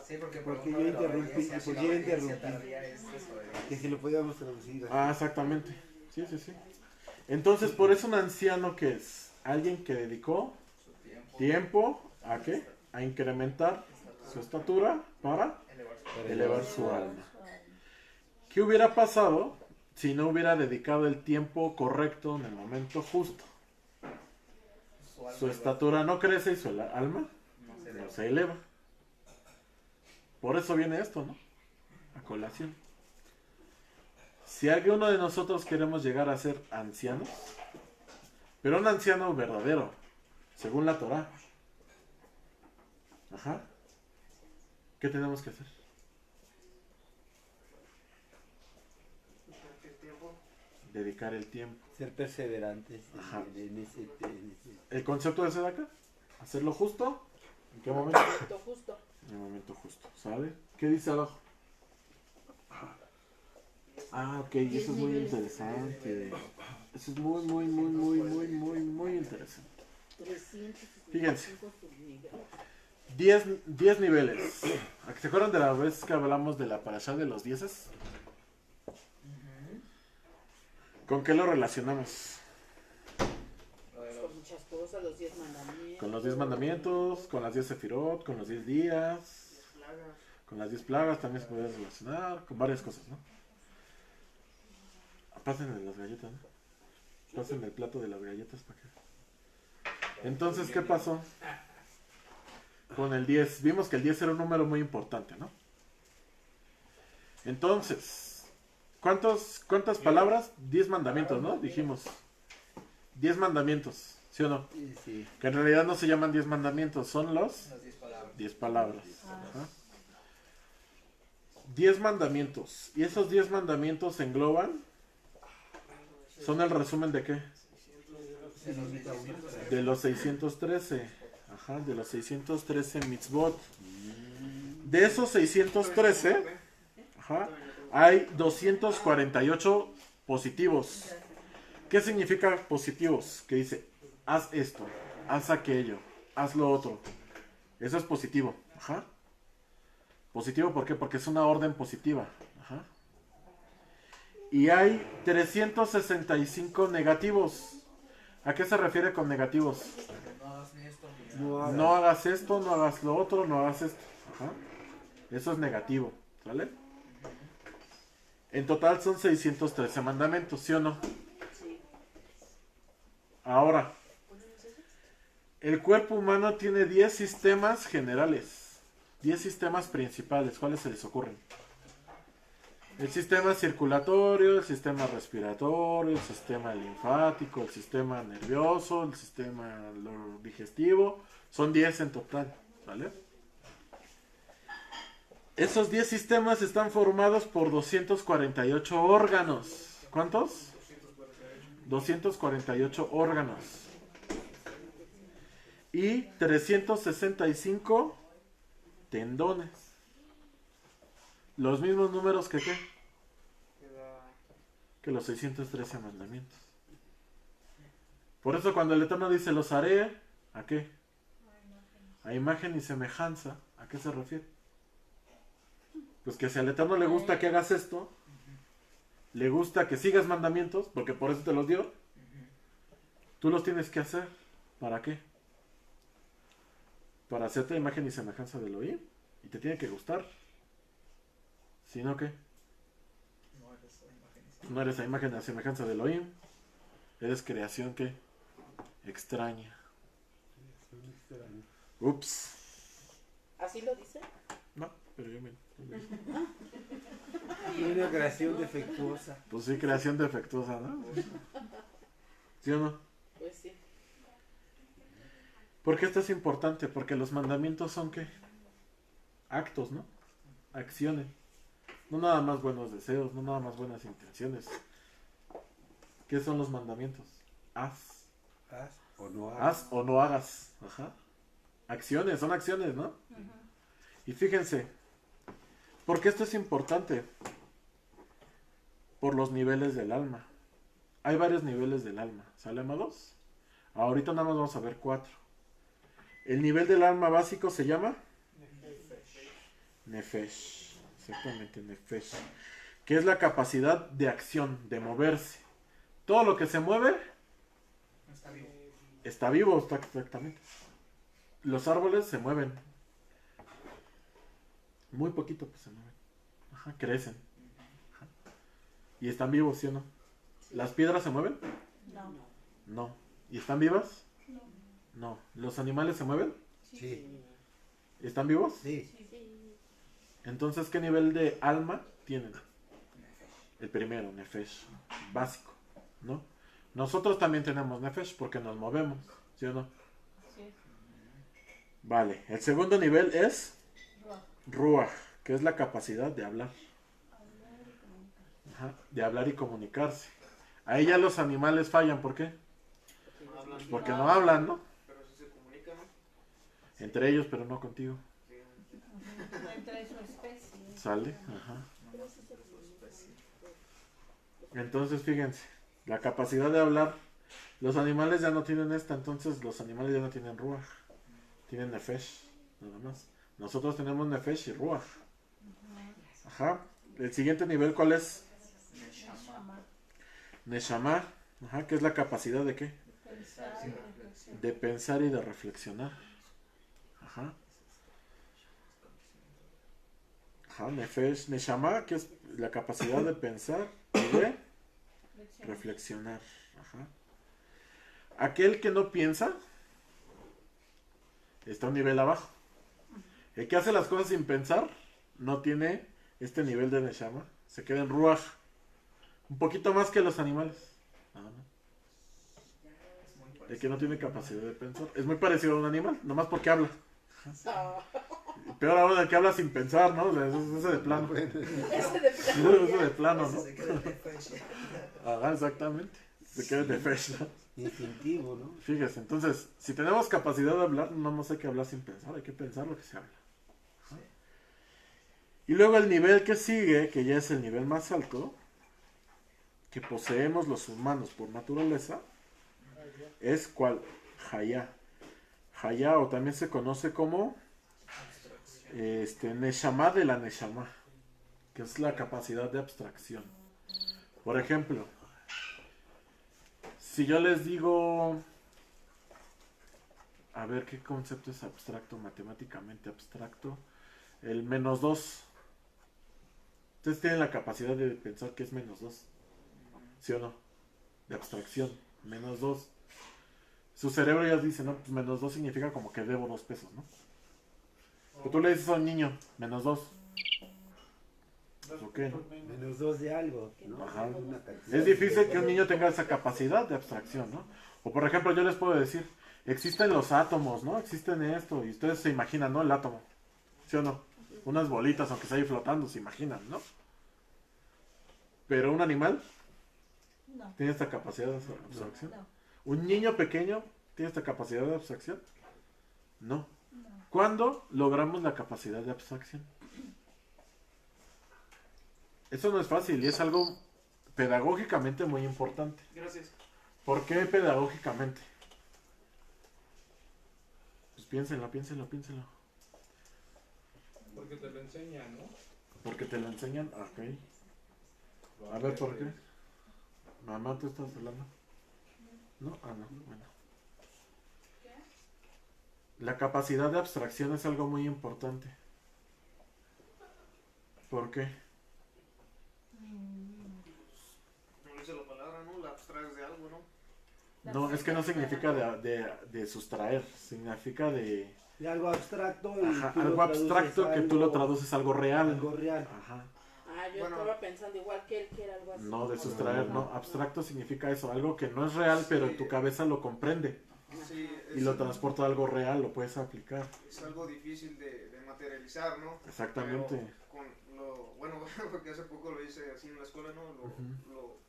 Sí, porque Porque ejemplo, yo de la interrumpí, obediencia, si porque la yo obediencia interrumpí. tardía es desobediencia. Que si lo podíamos traducir. Ah, exactamente. Sí. Entonces, por eso un anciano que es alguien que dedicó Su tiempo, tiempo a qué? A incrementar su estatura para elevar su Para elevar su alma. ¿Qué hubiera pasado si no hubiera dedicado el tiempo correcto en el momento justo? alma, Su estatura no crece y su alma no se no eleva. se eleva. Por eso viene esto, ¿no? A colación. Si alguno de nosotros queremos llegar a ser ancianos, pero un anciano verdadero, según la Torah, ajá, ¿qué tenemos que hacer? ¿Qué tiempo? Dedicar el tiempo. Ser perseverantes Ajá. en ese. El concepto de Sedaka, hacer lo justo, ¿en qué momento? Justo. En el momento justo, ¿sale? ¿Qué dice abajo? Ah, ok, eso es muy interesante. Eso es muy interesante. 365 Fíjense. subniveles. 10 niveles. ¿Se acuerdan de la vez que hablamos de la parashá de los 10? ¿Con qué lo relacionamos? Con muchas cosas, los 10 mandamientos. Con los 10 mandamientos, con las 10 sefirot, con los 10 días, con las 10 plagas también se puede relacionar, con varias cosas, ¿no? Pásenle las galletas, ¿no? Pásenle el plato de las galletas para que... Entonces, ¿qué pasó? Con el 10, vimos que el 10 era un número muy importante, ¿no? Entonces, ¿cuántas palabras? 10 mandamientos, ¿no? Dijimos. 10 mandamientos, ¿sí o no? Sí, sí. Que en realidad no se llaman 10 mandamientos, son los Las 10 palabras. 10 palabras. Ajá. 10 mandamientos. Y esos 10 mandamientos engloban, son el resumen de qué? De los 613. Ajá, de los 613 mitzvot. De esos 613, ajá, hay 248 positivos. ¿Qué significa positivos? Que dice, haz esto, haz aquello, haz lo otro. Eso es positivo. Ajá. Positivo, ¿por qué? Porque es una orden positiva. Ajá. Y hay 365 negativos. ¿A qué se refiere con negativos? No hagas ni esto ni No hagas. No hagas esto, no hagas lo otro, no hagas esto. Ajá. Eso es negativo, ¿vale? En total son 613 mandamientos, ¿sí o no? Sí. Ahora, el cuerpo humano tiene 10 sistemas generales, 10 sistemas principales. ¿Cuáles se les ocurren? El sistema circulatorio, el sistema respiratorio, el sistema linfático, el sistema nervioso, el sistema digestivo. Son 10 en total, ¿vale? Esos 10 sistemas están formados por 248 órganos. ¿Cuántos? 248 órganos. Y 365 tendones. Los mismos números que ¿qué? Que los 613 mandamientos. Por eso cuando el Eterno dice los haré, ¿a qué? A imagen y semejanza. ¿A qué se refiere? Pues que si al Eterno le gusta que hagas esto, le gusta que sigas mandamientos, porque por eso te los dio, tú los tienes que hacer. ¿Para qué? Para hacerte imagen y semejanza de Elohim. Y te tiene que gustar. Si no, ¿qué? No eres a imagen y semejanza de Elohim. Eres creación, ¿qué? Extraña. Ups. ¿Así lo dice? No, pero yo me... Y una creación defectuosa. Pues sí, creación defectuosa, ¿no? ¿Sí o no? Pues sí. ¿Por qué esto es importante? Porque los mandamientos son ¿qué? Actos, ¿no? Acciones. No nada más buenos deseos, no nada más buenas intenciones. ¿Qué son los mandamientos? Haz. Haz o no hagas. Haz o no hagas. Ajá. Acciones, son acciones, ¿no? Y fíjense, ¿por qué esto es importante? Por los niveles del alma. Hay varios niveles del alma. ¿Sale, amados? Ahorita nada más vamos a ver 4. El nivel del alma básico se llama Nefesh. Exactamente, Nefesh. Que es la capacidad de acción, de moverse. Todo lo que se mueve Está vivo. está vivo, está exactamente. Los árboles se mueven. Muy poquito pues se mueven. Ajá, crecen. Ajá. Y están vivos, ¿sí o no? ¿Las piedras se mueven? No. No. ¿Y están vivas? No. ¿Los animales se mueven? Sí. ¿Están vivos? Sí. Entonces, ¿qué nivel de alma tienen? El primero, Nefesh, básico, ¿no? Nosotros también tenemos Nefesh porque nos movemos, ¿sí o no? Sí. Vale, el segundo nivel es Ruach, que es la capacidad de hablar. Ajá, de hablar y comunicarse. Ahí ya los animales fallan, ¿por qué? Porque no hablan, ¿no? Pero si se comunican, ¿no? Entre ellos, pero no contigo. Entre su especie. ¿Sale? Ajá. Entonces, fíjense, la capacidad de hablar, los animales ya no tienen esta, entonces los animales ya no tienen Ruach, tienen Nefesh, nada más. Nosotros tenemos Nefesh y Ruach. Ajá. El siguiente nivel, ¿cuál es? Neshama, ajá, que es la capacidad de qué? Pensar y reflexionar. De pensar y de reflexionar. Ajá. Ajá, Nefesh, Neshama, que es la capacidad de pensar y de reflexionar. Ajá. Aquel que no piensa está un nivel abajo. El que hace las cosas sin pensar no tiene este nivel de Neshama. Se queda en Ruach. Un poquito más que los animales. Nada más. El que no tiene capacidad de pensar. Es muy parecido a un animal, nomás porque habla. Peor aún el que habla sin pensar, ¿no? O sea, ese de plano. Ese de plano. Ese de plano, ¿no? Se queda en Nefesh. Ajá, exactamente. Se queda de Nefesh, ¿no? Instintivo, ¿no? Fíjese, entonces, si tenemos capacidad de hablar, no más hay que hablar sin pensar, hay que pensar lo que se habla. Ajá. Y luego el nivel que sigue, que ya es el nivel más alto, que poseemos los humanos por naturaleza, es cual Hayá. Hayá, o también se conoce como Neshama de la Neshama, que es la capacidad de abstracción. Por ejemplo, si yo les digo, a ver qué concepto es abstracto, matemáticamente abstracto, el -2. Ustedes tienen la capacidad de pensar que es -2, ¿sí o no? De abstracción, -2. Su cerebro ya dice, no, pues -2 significa como que debo 2 pesos, ¿no? Pero tú le dices a un niño, -2. Pues, ¿o qué, no? -2 de algo, ¿no? Ajá. Una cantidad. Es difícil que un niño tenga esa capacidad de abstracción, ¿no? O por ejemplo, yo les puedo decir, existen los átomos, ¿no? Existen esto, y ustedes se imaginan, ¿no? El átomo, ¿sí o no? Unas bolitas, aunque se ahí flotando, se imaginan, ¿no? Pero un animal No, tiene esta capacidad de abstracción. no, ¿Un niño pequeño tiene esta capacidad de abstracción? No. no. ¿Cuándo logramos la capacidad de abstracción? Eso no es fácil y es algo pedagógicamente muy importante. Gracias. ¿Por qué pedagógicamente? Pues piénsenlo. Porque te lo enseñan, ¿no? Porque te lo enseñan. Ok. A ver, ¿por qué? Mamá, ¿tú estás hablando? ¿No? Ah, no. Bueno. La capacidad de abstracción es algo muy importante. ¿Por qué? No dice la palabra, ¿no? La abstraes de algo, ¿no? No, es que no significa de sustraer, significa de algo abstracto y ajá, tú lo algo traduces abstracto que tú lo algo- traduces a algo real. algo real. Ajá. Ah, yo Bueno. estaba pensando igual que él, que era algo así. No, de como- sustraer, no. Abstracto significa eso, algo que no es real, pero tu cabeza lo comprende Sí, y lo transporta a algo real, lo puedes aplicar. es algo difícil de materializar, ¿no? Exactamente. Pero con lo, bueno, porque hace poco lo hice así en la escuela, ¿no?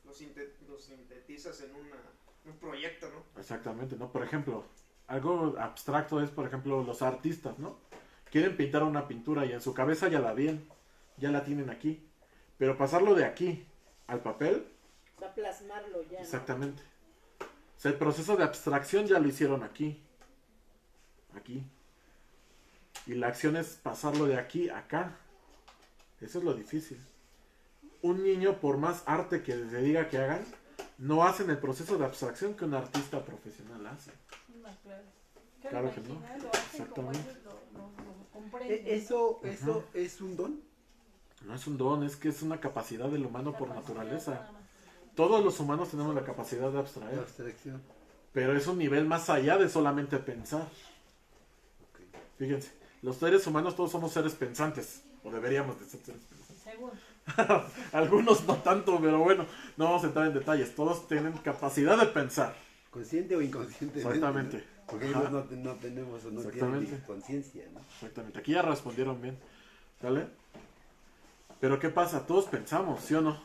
Lo sintetizas en un proyecto, ¿no? Exactamente, ¿no? Por ejemplo, algo abstracto es, por ejemplo, los artistas, ¿no? Quieren pintar una pintura y en su cabeza ya ya la tienen aquí. Pero pasarlo de aquí al papel, O sea, plasmarlo ya, ¿no? exactamente. O sea, el proceso de abstracción ya lo hicieron aquí. Aquí. Y la acción es pasarlo de aquí a acá. Eso es lo difícil. Un niño, por más arte que se diga que hagan, no hacen el proceso de abstracción que un artista profesional hace. No, claro. Claro que no. Lo hacen como Exactamente. ellos lo comprenden. Eso Ajá. es un don. No es un don, es que es una capacidad del humano por Capacidad naturaleza. nada más. Todos los humanos tenemos la capacidad de La abstraer, abstracción. pero es un nivel más allá de solamente pensar. Ok. Fíjense, los seres humanos todos somos seres pensantes, o deberíamos de ser seres pensantes. Según. Algunos no tanto, pero bueno, no vamos a entrar en detalles. Todos tienen capacidad de pensar. Consciente o inconscientemente. Exactamente. ¿no? Porque Ajá. ellos no tenemos o no Exactamente. tienen conciencia, ¿no? Exactamente. Aquí ya respondieron bien. ¿Sale? Pero ¿qué pasa? Todos pensamos, ¿sí o no?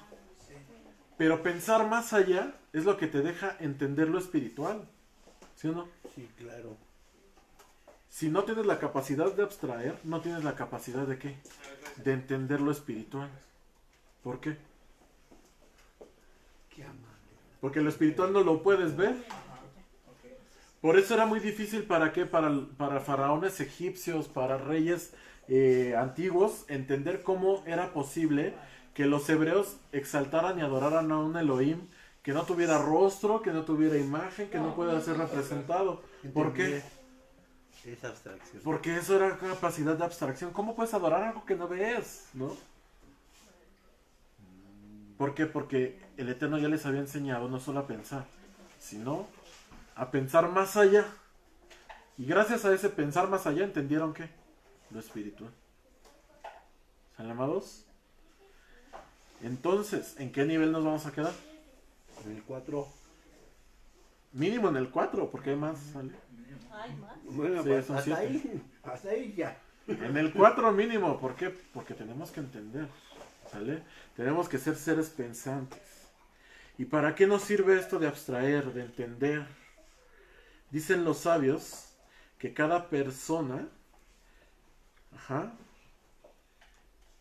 Pero pensar más allá es lo que te deja entender lo espiritual. ¿Sí o no? Sí, claro. Si no tienes la capacidad de abstraer, no tienes la capacidad de ¿qué? De entender lo espiritual. ¿Por qué? Qué amable. Porque lo espiritual no lo puedes ver. Por eso era muy difícil para qué, para faraones egipcios, para reyes antiguos, entender cómo era posible que los hebreos exaltaran y adoraran a un Elohim que no tuviera rostro, que no tuviera imagen, que no pueda ser representado. ¿Por qué? Es abstracción. Porque eso era capacidad de abstracción. ¿Cómo puedes adorar algo que no ves? ¿No? ¿Por qué? Porque el Eterno ya les había enseñado no solo a pensar, sino a pensar más allá. Y gracias a ese pensar más allá entendieron ¿qué? Lo espiritual. ¿Sale, amados? Entonces, ¿en qué nivel nos vamos a quedar? En el 4. Mínimo en el 4, porque hay más, ¿sale? Ay, más. Bueno, Sí, pues son hasta 7. ahí. Hasta ahí ya. En el 4 mínimo, ¿por qué? Porque tenemos que entender, ¿sale? Tenemos que ser seres pensantes. ¿Y para qué nos sirve esto de abstraer, de entender? Dicen los sabios que cada persona,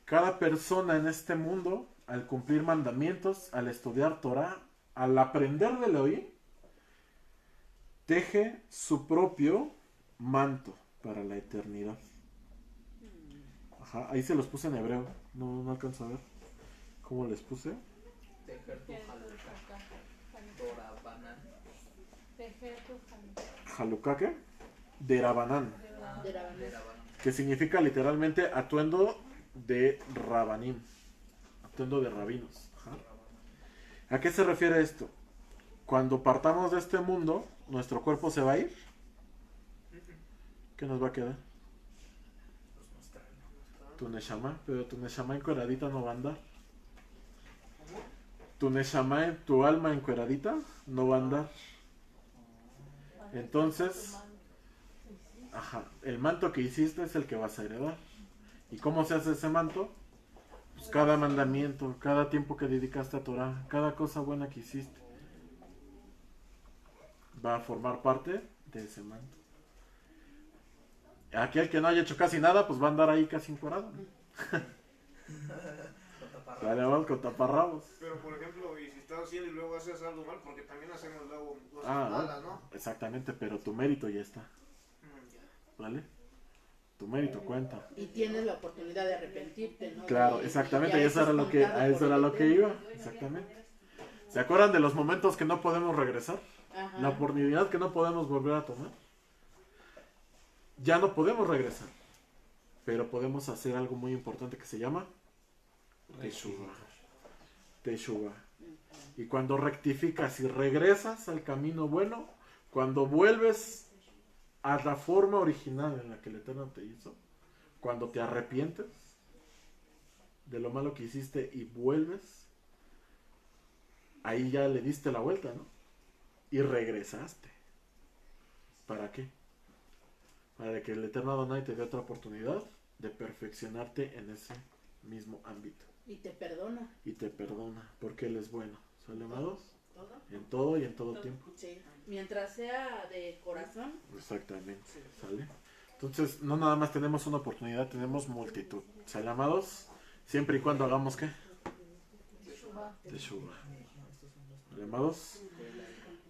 cada persona en este mundo, al cumplir mandamientos, al estudiar Torah, al aprender del Elohim, teje su propio manto para la eternidad. Ahí se los puse en hebreo. No alcanzo a ver cómo les puse. Tejer tu Dorabanán. Jalukake de Rabanán, De la Banán. que significa literalmente atuendo de Rabanim, atuendo de rabinos. ¿A qué se refiere esto? Cuando partamos de este mundo, nuestro cuerpo se va a ir. ¿Qué nos va a quedar? Tu neshama, pero tu neshama encueradita no va a andar. Tu neshama, tu alma encueradita, no va a andar. Entonces, el manto que hiciste es el que vas a heredar. ¿Y cómo se hace ese manto? Pues cada mandamiento, cada tiempo que dedicaste a Torah, cada cosa buena que hiciste, va a formar parte de ese manto. Aquel que no haya hecho casi nada, pues va a andar ahí casi encuerado. Dale, vamos con taparrabos. Pero por ejemplo, y si estás haciendo y luego haces algo mal, porque también hacemos luego cosas Ah, malas, ¿no? Exactamente, pero tu mérito ya está. Ya. ¿Vale? Tu mérito cuenta. Y tienes la oportunidad de arrepentirte, ¿no? Claro, Y exactamente, ya y eso era lo que, contado a eso por era el lo que Eterno. iba. Exactamente. ¿Se acuerdan de los momentos que no podemos regresar? Ajá. La oportunidad que no podemos volver a tomar. Ya no podemos regresar. Pero podemos hacer algo muy importante que se llama Teshuvah. Teshuvah. Y cuando rectificas y regresas al camino bueno, cuando vuelves a la forma original en la que el Eterno te hizo, cuando te arrepientes de lo malo que hiciste y vuelves, ahí ya le diste la vuelta, ¿no? Y regresaste. ¿Para qué? Para que el Eterno Adonai te dé otra oportunidad de perfeccionarte en ese mismo ámbito. Y te perdona. Y te perdona, porque Él es bueno. ¿Sale, amados? ¿Todo? En todo y en todo tiempo. Sí. Mientras sea de corazón. Exactamente. ¿Sale? Entonces, no nada más tenemos una oportunidad, tenemos multitud. ¿Sale, amados? Siempre y cuando hagamos ¿qué? Teshuvah. ¿Sale, amados?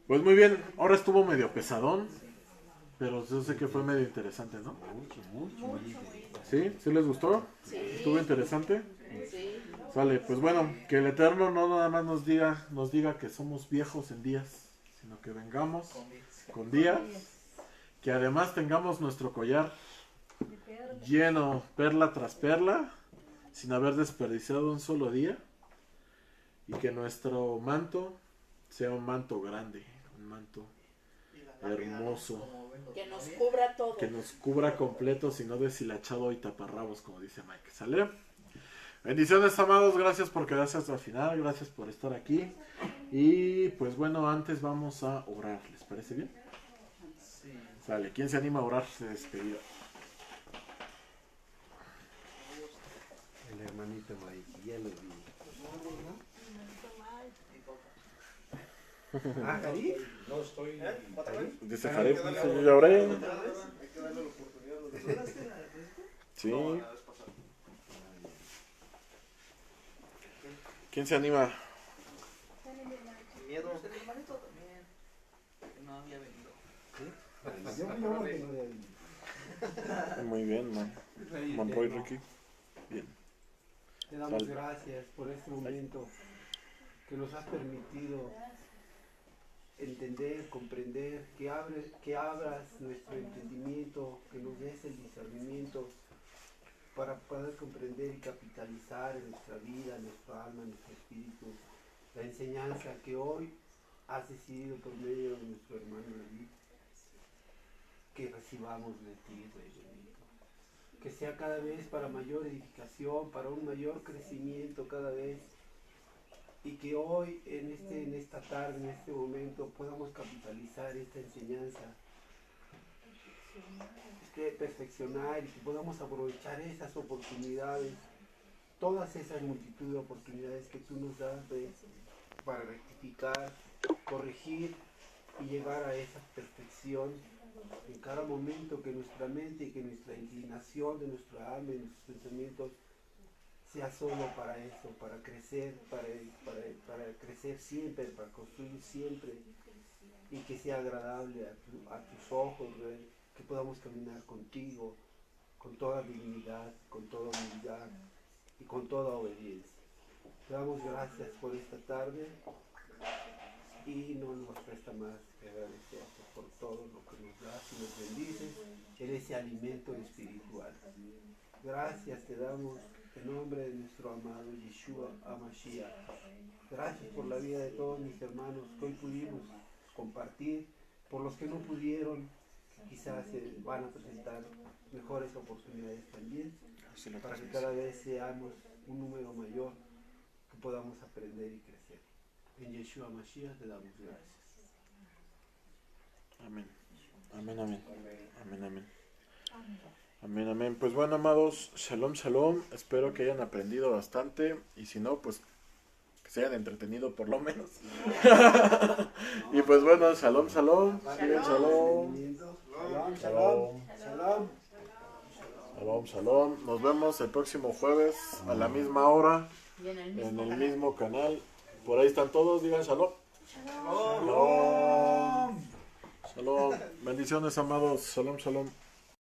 Pues muy bien, ahora estuvo medio pesadón, pero yo sé que fue medio interesante, ¿no? Mucho. ¿Sí? ¿Sí les gustó? Sí. ¿Estuvo interesante? Sí. Sale, pues bueno, que el Eterno no nada más nos diga que somos viejos en días, sino que vengamos con días, que además tengamos nuestro collar lleno, perla tras perla, sin haber desperdiciado un solo día, y que nuestro manto sea un manto grande, un manto hermoso, Que nos cubra todo. que nos cubra completo, si no deshilachado y taparrabos, como dice Mike. ¿Sale? Bendiciones, amados, gracias por quedarse hasta el final, gracias por estar aquí. Y pues bueno, antes vamos a orar, ¿les parece bien? Sí. Sale, ¿quién se anima a orar de despedida? El hermanito Mike, ya lo vi. Ah, Cari. No estoy. Dice Jared, dice yo ya oré. Hay que darle la oportunidad a los demás. Sí. No, la vez pasada. ¿Quién se anima? Miedo. El hermanito también. Que no había venido. Muy bien, man. Monroy Ricky. Bien. Te damos Sal. gracias por este momento que nos has permitido entender, comprender, que abras nuestro entendimiento, que nos des el discernimiento para poder comprender y capitalizar en nuestra vida, en nuestra alma, en nuestro espíritu, la enseñanza que hoy has decidido por medio de nuestro hermano David, que recibamos de ti, Rey bendito. Que sea cada vez para mayor edificación, para un mayor crecimiento cada vez, y que hoy, en esta tarde, en este momento, podamos capitalizar esta enseñanza, perfeccionar, y que podamos aprovechar esas oportunidades, todas esas multitud de oportunidades que tú nos das, Rey, para rectificar, corregir y llegar a esa perfección en cada momento, que nuestra mente y que nuestra inclinación de nuestra alma y nuestros pensamientos sea solo para eso, para crecer, para crecer siempre, para construir siempre, y que sea agradable a tus ojos, Rey, que podamos caminar contigo con toda dignidad, con toda humildad y con toda obediencia. Te damos gracias por esta tarde y no nos resta más que agradecerte por todo lo que nos das y nos bendices en ese alimento espiritual. Gracias te damos en nombre de nuestro amado Yeshua HaMashiach. Gracias por la vida de todos mis hermanos que hoy pudimos compartir, por los que no pudieron, que quizás se van a presentar mejores oportunidades también, para que cada vez seamos un número mayor, que podamos aprender y crecer. En Yeshua HaMashiach te damos gracias. Amén. Amén, amén. Amén, amén. Amén, amén. Pues bueno, amados, shalom, shalom. Espero que hayan aprendido bastante. Y si no, pues que se hayan entretenido por lo menos. Y pues bueno, shalom, shalom. Sigan shalom. Shalom, shalom. Shalom. Shalom, shalom. Nos vemos el próximo jueves a la misma hora. Y en el En el mismo canal. Por ahí están todos, digan shalom. Shalom. Shalom. Bendiciones, amados. Shalom, shalom.